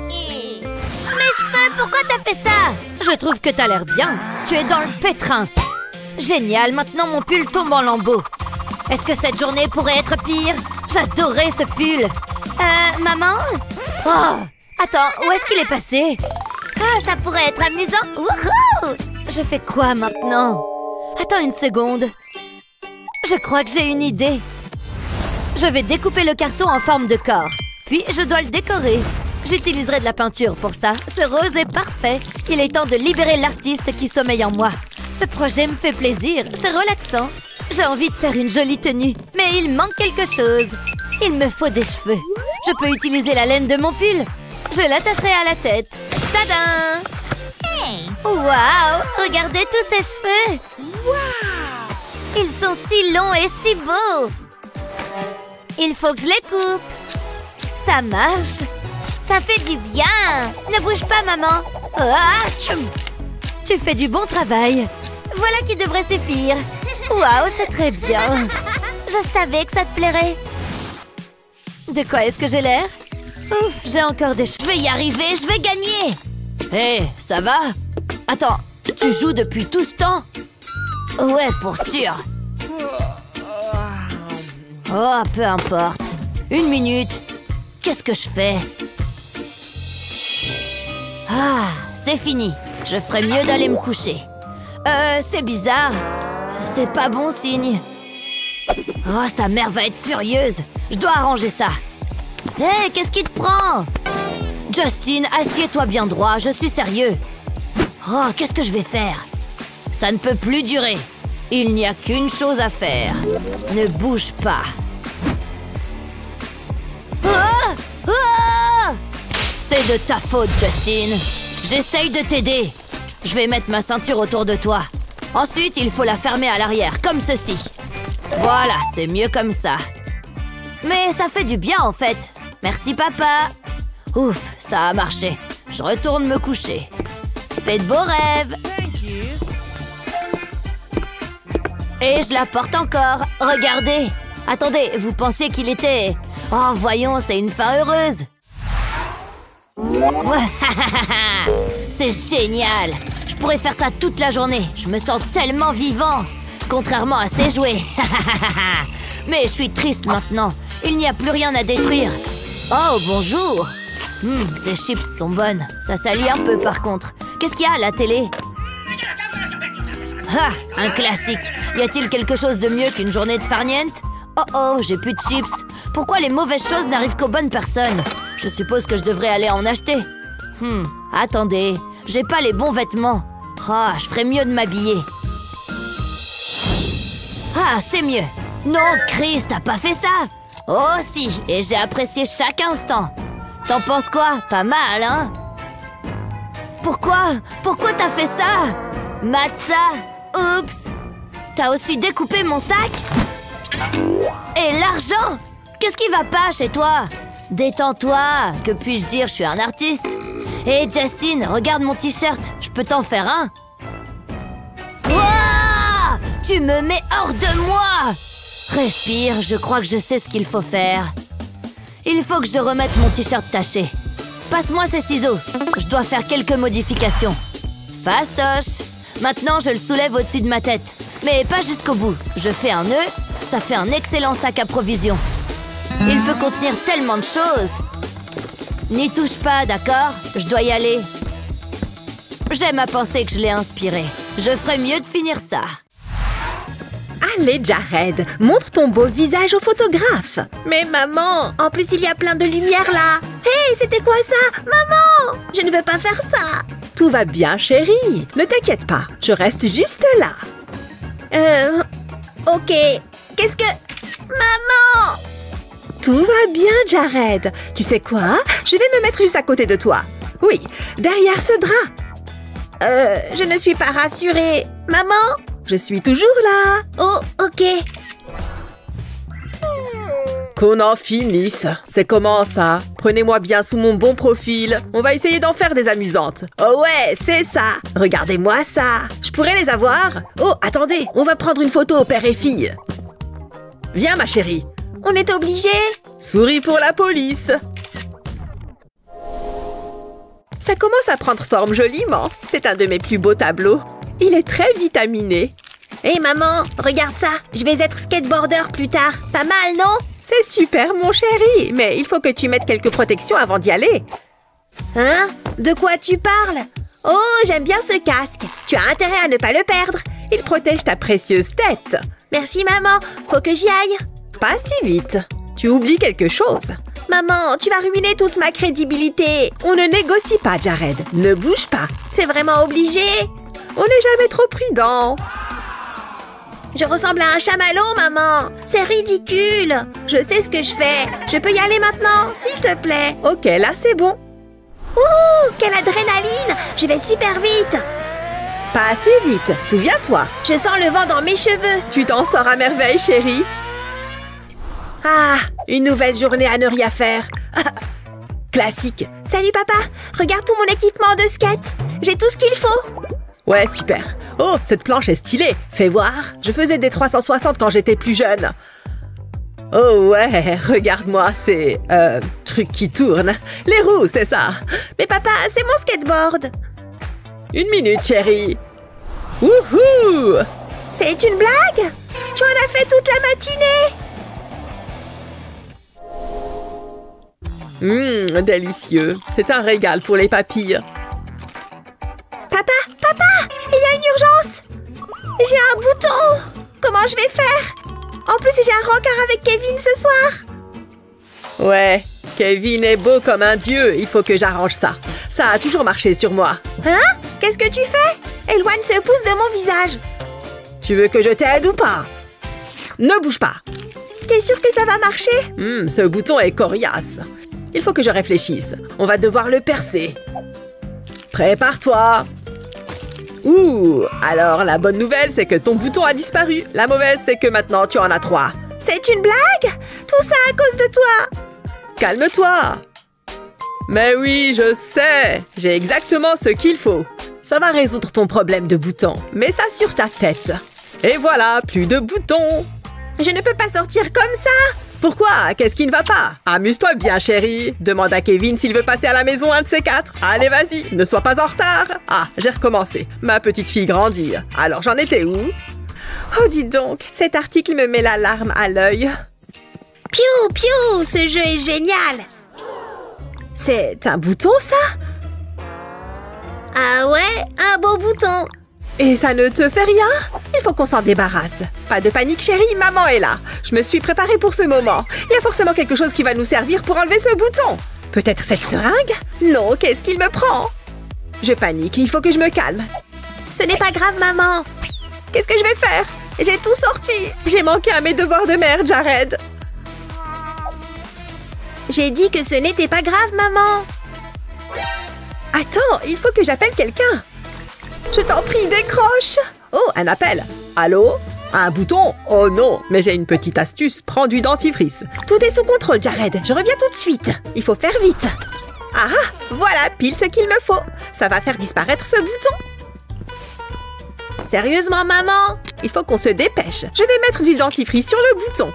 Mes cheveux, pourquoi t'as fait ça? Je trouve que t'as l'air bien. Tu es dans le pétrin. Génial, maintenant mon pull tombe en lambeaux. Est-ce que cette journée pourrait être pire? J'adorais ce pull. Maman? Oh, attends, où est-ce qu'il est passé? Ah, ça pourrait être amusant. Wouhou! Je fais quoi maintenant? Attends une seconde. Je crois que j'ai une idée. Je vais découper le carton en forme de corps. Puis je dois le décorer. J'utiliserai de la peinture pour ça. Ce rose est parfait. Il est temps de libérer l'artiste qui sommeille en moi. Ce projet me fait plaisir. C'est relaxant. J'ai envie de faire une jolie tenue. Mais il manque quelque chose. Il me faut des cheveux. Je peux utiliser la laine de mon pull. Je l'attacherai à la tête. Tadam! Hey! Waouh! Regardez tous ces cheveux! Wow! Ils sont si longs et si beaux! Il faut que je les coupe. Ça marche. Ça fait du bien. Ne bouge pas, maman. Ah, tu fais du bon travail. Voilà qui devrait suffire. Waouh, c'est très bien. Je savais que ça te plairait. De quoi est-ce que j'ai l'air? Ouf, j'ai encore des cheveux. Je vais y arriver, je vais gagner. Hé, ça va? Attends, tu joues depuis tout ce temps? Ouais, pour sûr. Oh, peu importe. 1 minute. Qu'est-ce que je fais? Ah, c'est fini. Je ferais mieux d'aller me coucher. C'est bizarre. C'est pas bon signe. Oh, sa mère va être furieuse. Je dois arranger ça. Hé, qu'est-ce qui te prend? Justin, assieds-toi bien droit, je suis sérieux. Oh, qu'est-ce que je vais faire? Ça ne peut plus durer. Il n'y a qu'une chose à faire. Ne bouge pas. Ah! Ah! C'est de ta faute, Justin. J'essaye de t'aider. Je vais mettre ma ceinture autour de toi. Ensuite, il faut la fermer à l'arrière, comme ceci. Voilà, c'est mieux comme ça. Mais ça fait du bien, en fait. Merci, papa. Ouf, ça a marché. Je retourne me coucher. Fais de beaux rêves. Et je la porte encore. Regardez. Attendez, vous pensiez qu'il était... Oh, voyons, c'est une fin heureuse. C'est génial. Je pourrais faire ça toute la journée. Je me sens tellement vivant. Contrairement à ces jouets. Mais je suis triste maintenant. Il n'y a plus rien à détruire. Oh, bonjour. Ces chips sont bonnes. Ça salit un peu par contre. Qu'est-ce qu'il y a à la télé? Ah, un classique. Y a-t-il quelque chose de mieux qu'une journée de farniente? Oh, j'ai plus de chips. Pourquoi les mauvaises choses n'arrivent qu'aux bonnes personnes? Je suppose que je devrais aller en acheter. Attendez. J'ai pas les bons vêtements. Ah, je ferais mieux de m'habiller. Ah, c'est mieux. Non, Chris, t'as pas fait ça? Oh si, et j'ai apprécié chaque instant. T'en penses quoi? Pas mal, hein? Pourquoi t'as fait ça? Matza, oups. T'as aussi découpé mon sac? Et l'argent? Qu'est-ce qui va pas chez toi? Détends-toi, que puis-je dire, je suis un artiste. Hé Justin, regarde mon t-shirt, je peux t'en faire un? Wouah! Tu me mets hors de moi! Respire, je crois que je sais ce qu'il faut faire. Il faut que je remette mon t-shirt taché. Passe-moi ces ciseaux, je dois faire quelques modifications. Fastoche! Maintenant, je le soulève au-dessus de ma tête. Mais pas jusqu'au bout. Je fais un nœud, ça fait un excellent sac à provisions. Il peut contenir tellement de choses. N'y touche pas, d'accord? Je dois y aller. J'aime à penser que je l'ai inspiré. Je ferais mieux de finir ça. Allez, Jared, montre ton beau visage au photographe. Mais maman, en plus il y a plein de lumière là. Hé, c'était quoi ça? Maman, je ne veux pas faire ça. Tout va bien, chérie. Ne t'inquiète pas, je reste juste là. Ok. Qu'est-ce que... Maman! Tout va bien, Jared. Tu sais quoi? Je vais me mettre juste à côté de toi. Oui, derrière ce drap. Je ne suis pas rassurée. Maman? Je suis toujours là. Oh, ok. Qu'on en finisse. C'est comment ça? Prenez-moi bien sous mon bon profil. On va essayer d'en faire des amusantes. Oh ouais, c'est ça. Regardez-moi ça. Je pourrais les avoir? Oh, attendez, on va prendre une photo, père et fille. Viens, ma chérie. On est obligé? Souris pour la police. ça commence à prendre forme joliment. C'est un de mes plus beaux tableaux. Il est très vitaminé. Hé maman, regarde ça. Je vais être skateboarder plus tard. Pas mal, non? C'est super, mon chéri. Mais il faut que tu mettes quelques protections avant d'y aller. Hein? De quoi tu parles? Oh, j'aime bien ce casque. Tu as intérêt à ne pas le perdre. Il protège ta précieuse tête. Merci maman, faut que j'y aille. Pas si vite. Tu oublies quelque chose. Maman, tu vas ruiner toute ma crédibilité. On ne négocie pas, Jared. Ne bouge pas. C'est vraiment obligé? On n'est jamais trop prudent. Je ressemble à un chamallow, maman. C'est ridicule. Je sais ce que je fais. Je peux y aller maintenant, s'il te plaît. Ok, là c'est bon. Ouh, quelle adrénaline. Je vais super vite. Pas assez vite, souviens-toi. Je sens le vent dans mes cheveux. Tu t'en sors à merveille, chérie. Ah, une nouvelle journée à ne rien faire. Classique. Salut papa, regarde tout mon équipement de skate. J'ai tout ce qu'il faut. Ouais, super. Oh, cette planche est stylée. Fais voir. Je faisais des 360 quand j'étais plus jeune. Oh ouais, regarde-moi, c'est... truc qui tourne. Les roues, c'est ça. Mais papa, c'est mon skateboard. 1 minute, chérie. Wouhou! C'est une blague? Tu en as fait toute la matinée? Délicieux. C'est un régal pour les papilles. Papa, il y a une urgence. J'ai un bouton. Comment je vais faire? En plus, j'ai un rencard avec Kevin ce soir. Ouais, Kevin est beau comme un dieu. Il faut que j'arrange ça. Ça a toujours marché sur moi. Hein? Qu'est-ce que tu fais? Éloigne ce pouce de mon visage. Tu veux que je t'aide ou pas? Ne bouge pas. T'es sûr que ça va marcher? Ce bouton est coriace. Il faut que je réfléchisse. On va devoir le percer. Prépare-toi. Ouh, alors la bonne nouvelle, c'est que ton bouton a disparu. La mauvaise, c'est que maintenant, tu en as 3. C'est une blague? Tout ça à cause de toi. Calme-toi. Mais oui, je sais. J'ai exactement ce qu'il faut. Ça va résoudre ton problème de boutons. Mets ça sur ta tête. Et voilà, plus de boutons. Je ne peux pas sortir comme ça. Pourquoi? Qu'est-ce qui ne va pas? Amuse-toi bien, chérie. Demande à Kevin s'il veut passer à la maison un de ces 4. Allez, vas-y, ne sois pas en retard. Ah, j'ai recommencé. Ma petite fille grandit. Alors, j'en étais où? Oh, dis donc, cet article me met la larme à l'œil. Piou, piou, ce jeu est génial. C'est un bouton, ça? Ah ouais, un beau bouton. Et ça ne te fait rien? Il faut qu'on s'en débarrasse. Pas de panique, chérie, maman est là. Je me suis préparée pour ce moment. Il y a forcément quelque chose qui va nous servir pour enlever ce bouton. Peut-être cette seringue? Non, qu'est-ce qu'il me prend? Je panique, il faut que je me calme. Ce n'est pas grave, maman. Qu'est-ce que je vais faire? J'ai tout sorti. J'ai manqué à mes devoirs de mère, Jared. J'ai dit que ce n'était pas grave, maman. Attends, il faut que j'appelle quelqu'un. Je t'en prie, décroche. Oh, un appel. Allô? Un bouton? Oh non, mais j'ai une petite astuce. Prends du dentifrice. Tout est sous contrôle, Jared. Je reviens tout de suite. Il faut faire vite. Ah, voilà, pile ce qu'il me faut. Ça va faire disparaître ce bouton. Sérieusement, maman? Il faut qu'on se dépêche. Je vais mettre du dentifrice sur le bouton.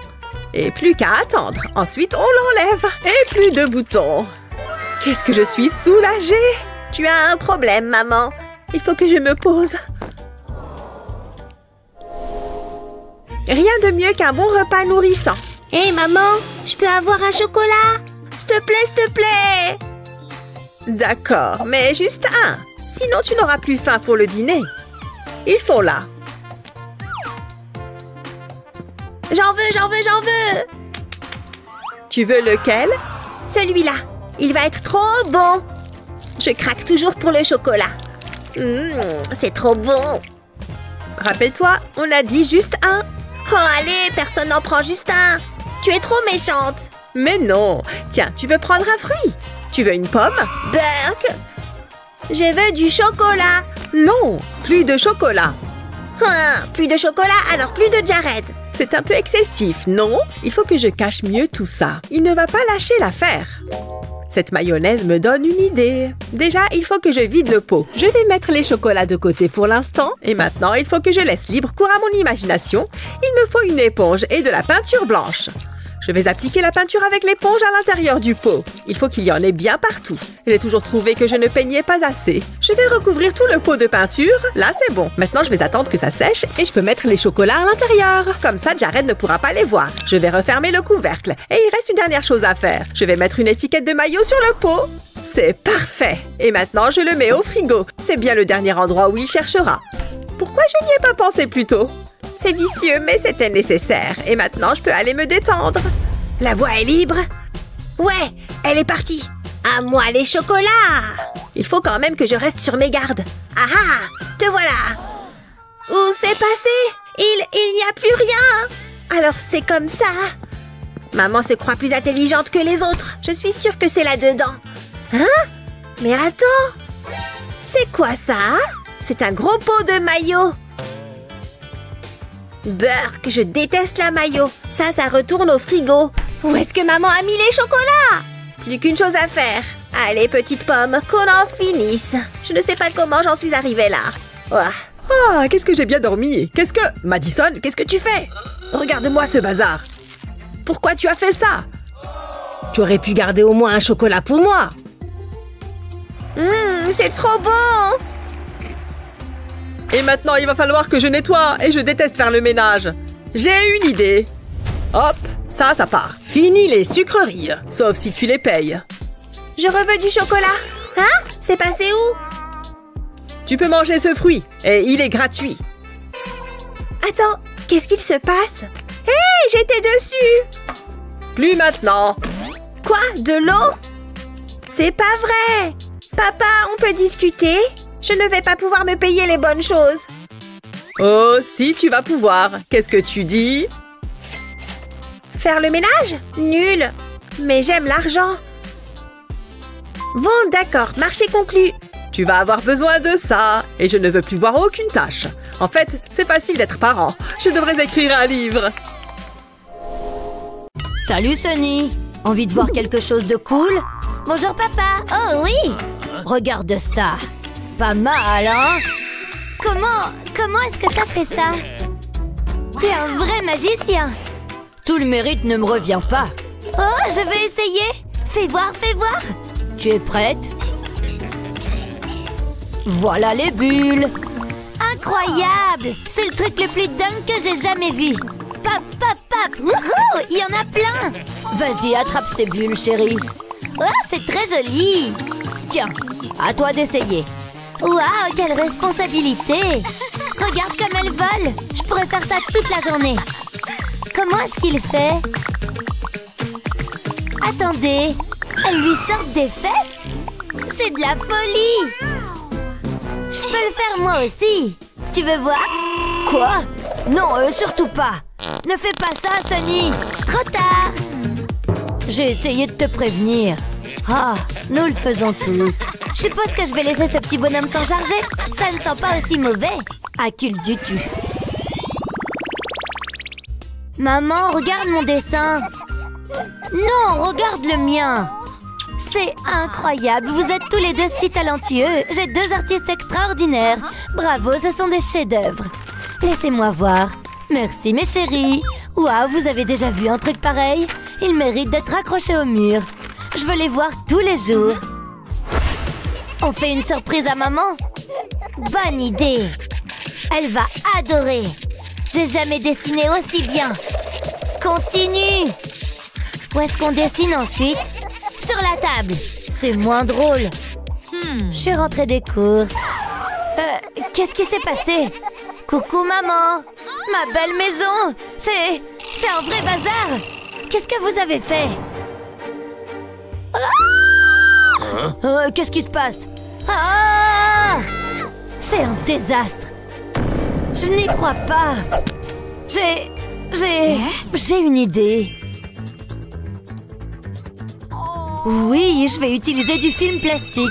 Et plus qu'à attendre. Ensuite, on l'enlève. Et plus de boutons. Qu'est-ce que je suis soulagée. Tu as un problème, maman. Il faut que je me pose. Rien de mieux qu'un bon repas nourrissant. Hé, maman, je peux avoir un chocolat? S'il te plaît, s'il te plaît. D'accord, mais juste un. Sinon, tu n'auras plus faim pour le dîner. Ils sont là. J'en veux, j'en veux, j'en veux. Tu veux lequel? Celui-là. Il va être trop bon. Je craque toujours pour le chocolat. C'est trop bon. Rappelle-toi, on a dit juste un. Oh, allez, personne n'en prend juste un. Tu es trop méchante. Mais non. Tiens, tu veux prendre un fruit? Tu veux une pomme? Burk. Je veux du chocolat. Non, plus de chocolat. Plus de chocolat, alors plus de Jared. C'est un peu excessif, non? Il faut que je cache mieux tout ça. Il ne va pas lâcher l'affaire. Cette mayonnaise me donne une idée. Déjà, il faut que je vide le pot. Je vais mettre les chocolats de côté pour l'instant. Et maintenant, il faut que je laisse libre cours à mon imagination. Il me faut une éponge et de la peinture blanche. Je vais appliquer la peinture avec l'éponge à l'intérieur du pot. Il faut qu'il y en ait bien partout. J'ai toujours trouvé que je ne peignais pas assez. Je vais recouvrir tout le pot de peinture. Là, c'est bon. Maintenant, je vais attendre que ça sèche et je peux mettre les chocolats à l'intérieur. Comme ça, Jared ne pourra pas les voir. Je vais refermer le couvercle. Et il reste une dernière chose à faire. Je vais mettre une étiquette de maillot sur le pot. C'est parfait. Et maintenant, je le mets au frigo. C'est bien le dernier endroit où il cherchera. Pourquoi je n'y ai pas pensé plus tôt? C'est vicieux, mais c'était nécessaire. Et maintenant, je peux aller me détendre. La voie est libre. Ouais, elle est partie. À moi les chocolats. Il faut quand même que je reste sur mes gardes. Ah ah, te voilà. Où c'est passé? Il n'y a plus rien. Alors c'est comme ça. Maman se croit plus intelligente que les autres. Je suis sûre que c'est là-dedans. Hein? Mais attends. C'est quoi ça? C'est un gros pot de maillot. Burk, je déteste la maillot. Ça retourne au frigo. Où est-ce que maman a mis les chocolats? Plus qu'une chose à faire. Allez, petite pomme, qu'on en finisse. Je ne sais pas comment j'en suis arrivée là. Oh. Ah, qu'est-ce que j'ai bien dormi. Qu'est-ce que... Madison, qu'est-ce que tu fais? Regarde-moi ce bazar. Pourquoi tu as fait ça? Tu aurais pu garder au moins un chocolat pour moi. C'est trop bon. Et maintenant, il va falloir que je nettoie et je déteste faire le ménage. J'ai une idée. Hop, ça part. Fini les sucreries, sauf si tu les payes. Je reveux du chocolat. Hein? C'est passé où? Tu peux manger ce fruit et il est gratuit. Attends, qu'est-ce qu'il se passe? Hé, j'étais dessus. Plus maintenant. Quoi? De l'eau? C'est pas vrai. Papa, on peut discuter? Je ne vais pas pouvoir me payer les bonnes choses. Oh, si tu vas pouvoir. Qu'est-ce que tu dis? Faire le ménage? Nul. Mais j'aime l'argent. Bon, d'accord, marché conclu. Tu vas avoir besoin de ça. Et je ne veux plus voir aucune tâche. En fait, c'est facile d'être parent. Je devrais écrire un livre. Salut Sunny. Envie de voir quelque chose de cool? Bonjour papa. Oh oui. Regarde ça. Pas mal, hein? Comment est-ce que t'as fait ça? T'es un vrai magicien. Tout le mérite ne me revient pas. Oh, je vais essayer. Fais voir, fais voir. Tu es prête? Voilà les bulles. Incroyable. C'est le truc le plus dingue que j'ai jamais vu. Pap, pap, pap. Wouhou, il y en a plein. Vas-y, attrape ces bulles, chérie. Oh, c'est très joli. Tiens, à toi d'essayer. Waouh, quelle responsabilité. Regarde comme elle vole. Je pourrais faire ça toute la journée. Comment est-ce qu'il fait? Attendez, elles lui sortent des fesses? C'est de la folie. Je peux le faire moi aussi. Tu veux voir? Quoi? Non, surtout pas. Ne fais pas ça, Sunny. Trop tard. J'ai essayé de te prévenir. Ah, nous le faisons tous. Je suppose que je vais laisser ce petit bonhomme s'en charger. Ça ne sent pas aussi mauvais. À qui le dis-tu? Maman, regarde mon dessin. Non, regarde le mien. C'est incroyable. Vous êtes tous les deux si talentueux. J'ai deux artistes extraordinaires. Bravo, ce sont des chefs-d'œuvre. Laissez-moi voir. Merci, mes chéris. Waouh, vous avez déjà vu un truc pareil? Il mérite d'être accroché au mur. Je veux les voir tous les jours. On fait une surprise à maman? Bonne idée. Elle va adorer. J'ai jamais dessiné aussi bien. Continue. Où est-ce qu'on dessine ensuite? Sur la table. C'est moins drôle. Je suis rentrée des courses. Qu'est-ce qui s'est passé? Coucou maman. Ma belle maison. C'est un vrai bazar. Qu'est-ce que vous avez fait? Qu'est-ce qui se passe? Ah! C'est un désastre. Je n'y crois pas. J'ai une idée. Oui, je vais utiliser du film plastique.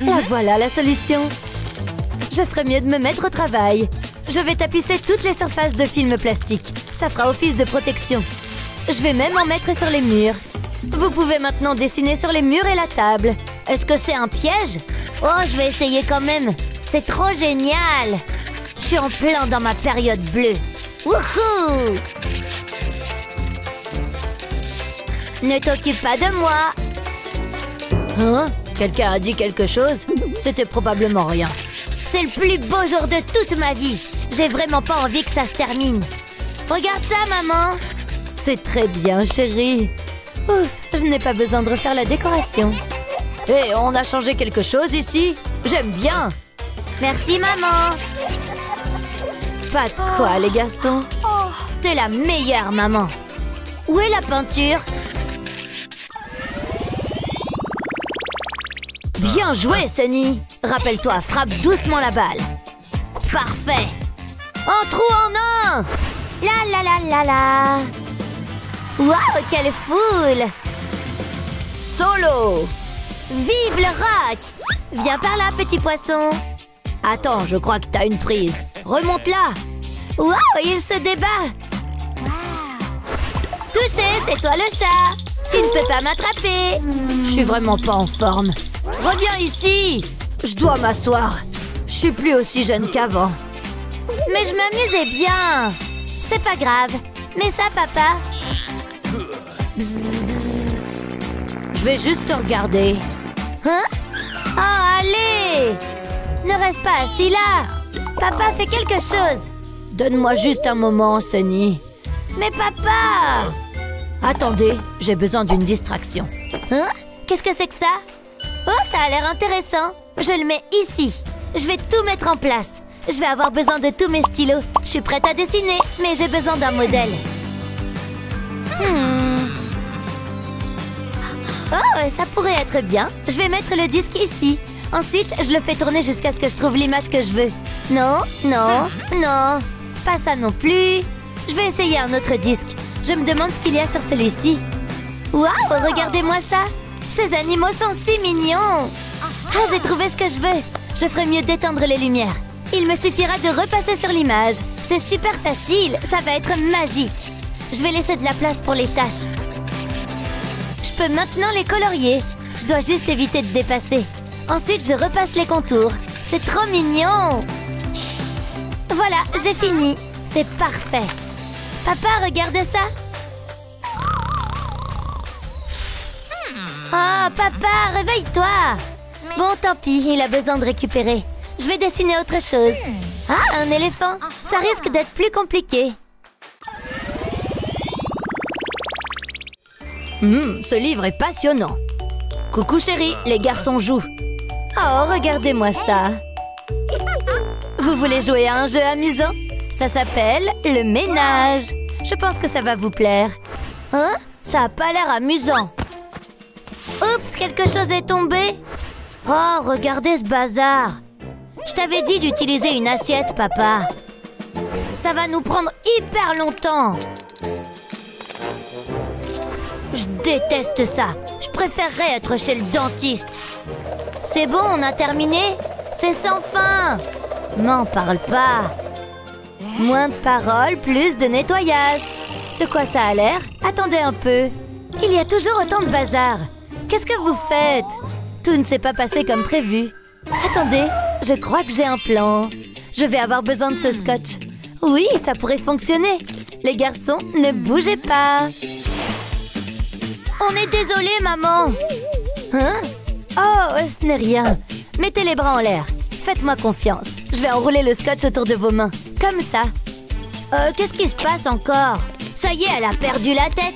La voilà la solution. Je ferais mieux de me mettre au travail. Je vais tapisser toutes les surfaces de film plastique. Ça fera office de protection. Je vais même en mettre sur les murs. Vous pouvez maintenant dessiner sur les murs et la table. Est-ce que c'est un piège? Oh, je vais essayer quand même. C'est trop génial. Je suis en plein dans ma période bleue. Wouhou! Ne t'occupe pas de moi. Hein? Quelqu'un a dit quelque chose? C'était probablement rien. C'est le plus beau jour de toute ma vie. J'ai vraiment pas envie que ça se termine. Regarde ça, maman. C'est très bien, chérie. Ouf, je n'ai pas besoin de refaire la décoration. Hé, on a changé quelque chose ici? J'aime bien. Merci, maman. Pas de quoi, les garçons. T'es la meilleure, maman. Où est la peinture? Bien joué, Sunny. Rappelle-toi, frappe doucement la balle. Parfait. Un trou en un. La la la la la. Waouh, quelle foule. Solo. Vive le rock. Viens par là, petit poisson. Attends, je crois que t'as une prise. Remonte là. Waouh, il se débat. Touché, c'est toi le chat. Tu ne peux pas m'attraper. Je suis vraiment pas en forme. Reviens ici. Je dois m'asseoir. Je suis plus aussi jeune qu'avant. Mais je m'amusais bien. C'est pas grave. Mets ça, papa. Bzz, bzz. Je vais juste te regarder. Hein? Oh, allez! Ne reste pas assis là. Papa fait quelque chose. Donne-moi juste un moment, Sunny. Mais papa! Attendez, j'ai besoin d'une distraction. Hein? Qu'est-ce que c'est que ça? Oh, ça a l'air intéressant. Je le mets ici. Je vais tout mettre en place. Je vais avoir besoin de tous mes stylos. Je suis prête à dessiner, mais j'ai besoin d'un modèle. Oh, ça pourrait être bien. Je vais mettre le disque ici. Ensuite, je le fais tourner jusqu'à ce que je trouve l'image que je veux. Non, non, non. Pas ça non plus. Je vais essayer un autre disque. Je me demande ce qu'il y a sur celui-ci. Waouh, regardez-moi ça. Ces animaux sont si mignons. Ah, j'ai trouvé ce que je veux. Je ferai mieux d'éteindre les lumières. Il me suffira de repasser sur l'image. C'est super facile. Ça va être magique. Je vais laisser de la place pour les taches. Je peux maintenant les colorier. Je dois juste éviter de dépasser. Ensuite, je repasse les contours. C'est trop mignon. Voilà, j'ai fini. C'est parfait. Papa, regarde ça. Oh, papa, réveille-toi. Bon, tant pis, il a besoin de récupérer. Je vais dessiner autre chose. Ah, un éléphant. Ça risque d'être plus compliqué. Ce livre est passionnant. Coucou chérie, les garçons jouent. Oh, regardez-moi ça. Vous voulez jouer à un jeu amusant? Ça s'appelle le ménage. Je pense que ça va vous plaire. Hein? Ça a pas l'air amusant. Oups, quelque chose est tombé. Oh, regardez ce bazar. Je t'avais dit d'utiliser une assiette, papa. Ça va nous prendre hyper longtemps. Je déteste ça. Je préférerais être chez le dentiste. C'est bon, on a terminé? C'est sans fin. M'en parle pas. Moins de paroles, plus de nettoyage. De quoi ça a l'air? Attendez un peu. Il y a toujours autant de bazar. Qu'est-ce que vous faites? Tout ne s'est pas passé comme prévu. Attendez, je crois que j'ai un plan. Je vais avoir besoin de ce scotch. Oui, ça pourrait fonctionner. Les garçons, ne bougez pas. On est désolé, maman. Hein? Oh, ce n'est rien. Mettez les bras en l'air. Faites-moi confiance. Je vais enrouler le scotch autour de vos mains. Comme ça. Qu'est-ce qui se passe encore? Ça y est, elle a perdu la tête.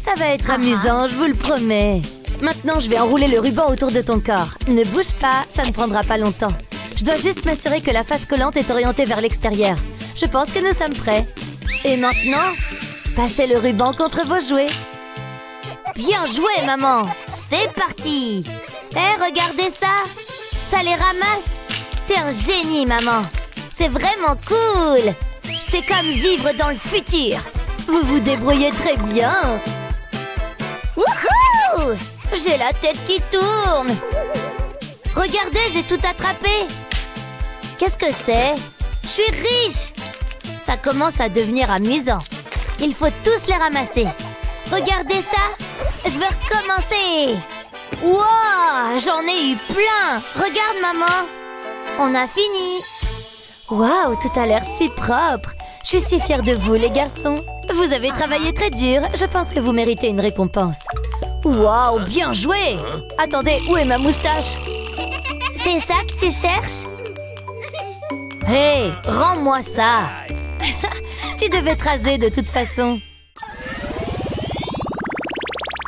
Ça va être amusant, je vous le promets. Maintenant, je vais enrouler le ruban autour de ton corps. Ne bouge pas, ça ne prendra pas longtemps. Je dois juste m'assurer que la face collante est orientée vers l'extérieur. Je pense que nous sommes prêts. Et maintenant, passez le ruban contre vos jouets. Bien joué, maman. C'est parti. Regardez ça. Ça les ramasse. T'es un génie, maman. C'est vraiment cool. C'est comme vivre dans le futur. Vous vous débrouillez très bien. Wouhou! J'ai la tête qui tourne. Regardez, j'ai tout attrapé. Qu'est-ce que c'est? Je suis riche. Ça commence à devenir amusant. Il faut tous les ramasser. Regardez ça. Je veux recommencer. Wow, j'en ai eu plein. Regarde, maman. On a fini. Waouh, tout a l'air si propre. Je suis si fière de vous, les garçons. Vous avez travaillé très dur. Je pense que vous méritez une récompense. Waouh, bien joué! Attendez, où est ma moustache? C'est ça que tu cherches? Hé, rends-moi ça! Tu devais te raser de toute façon.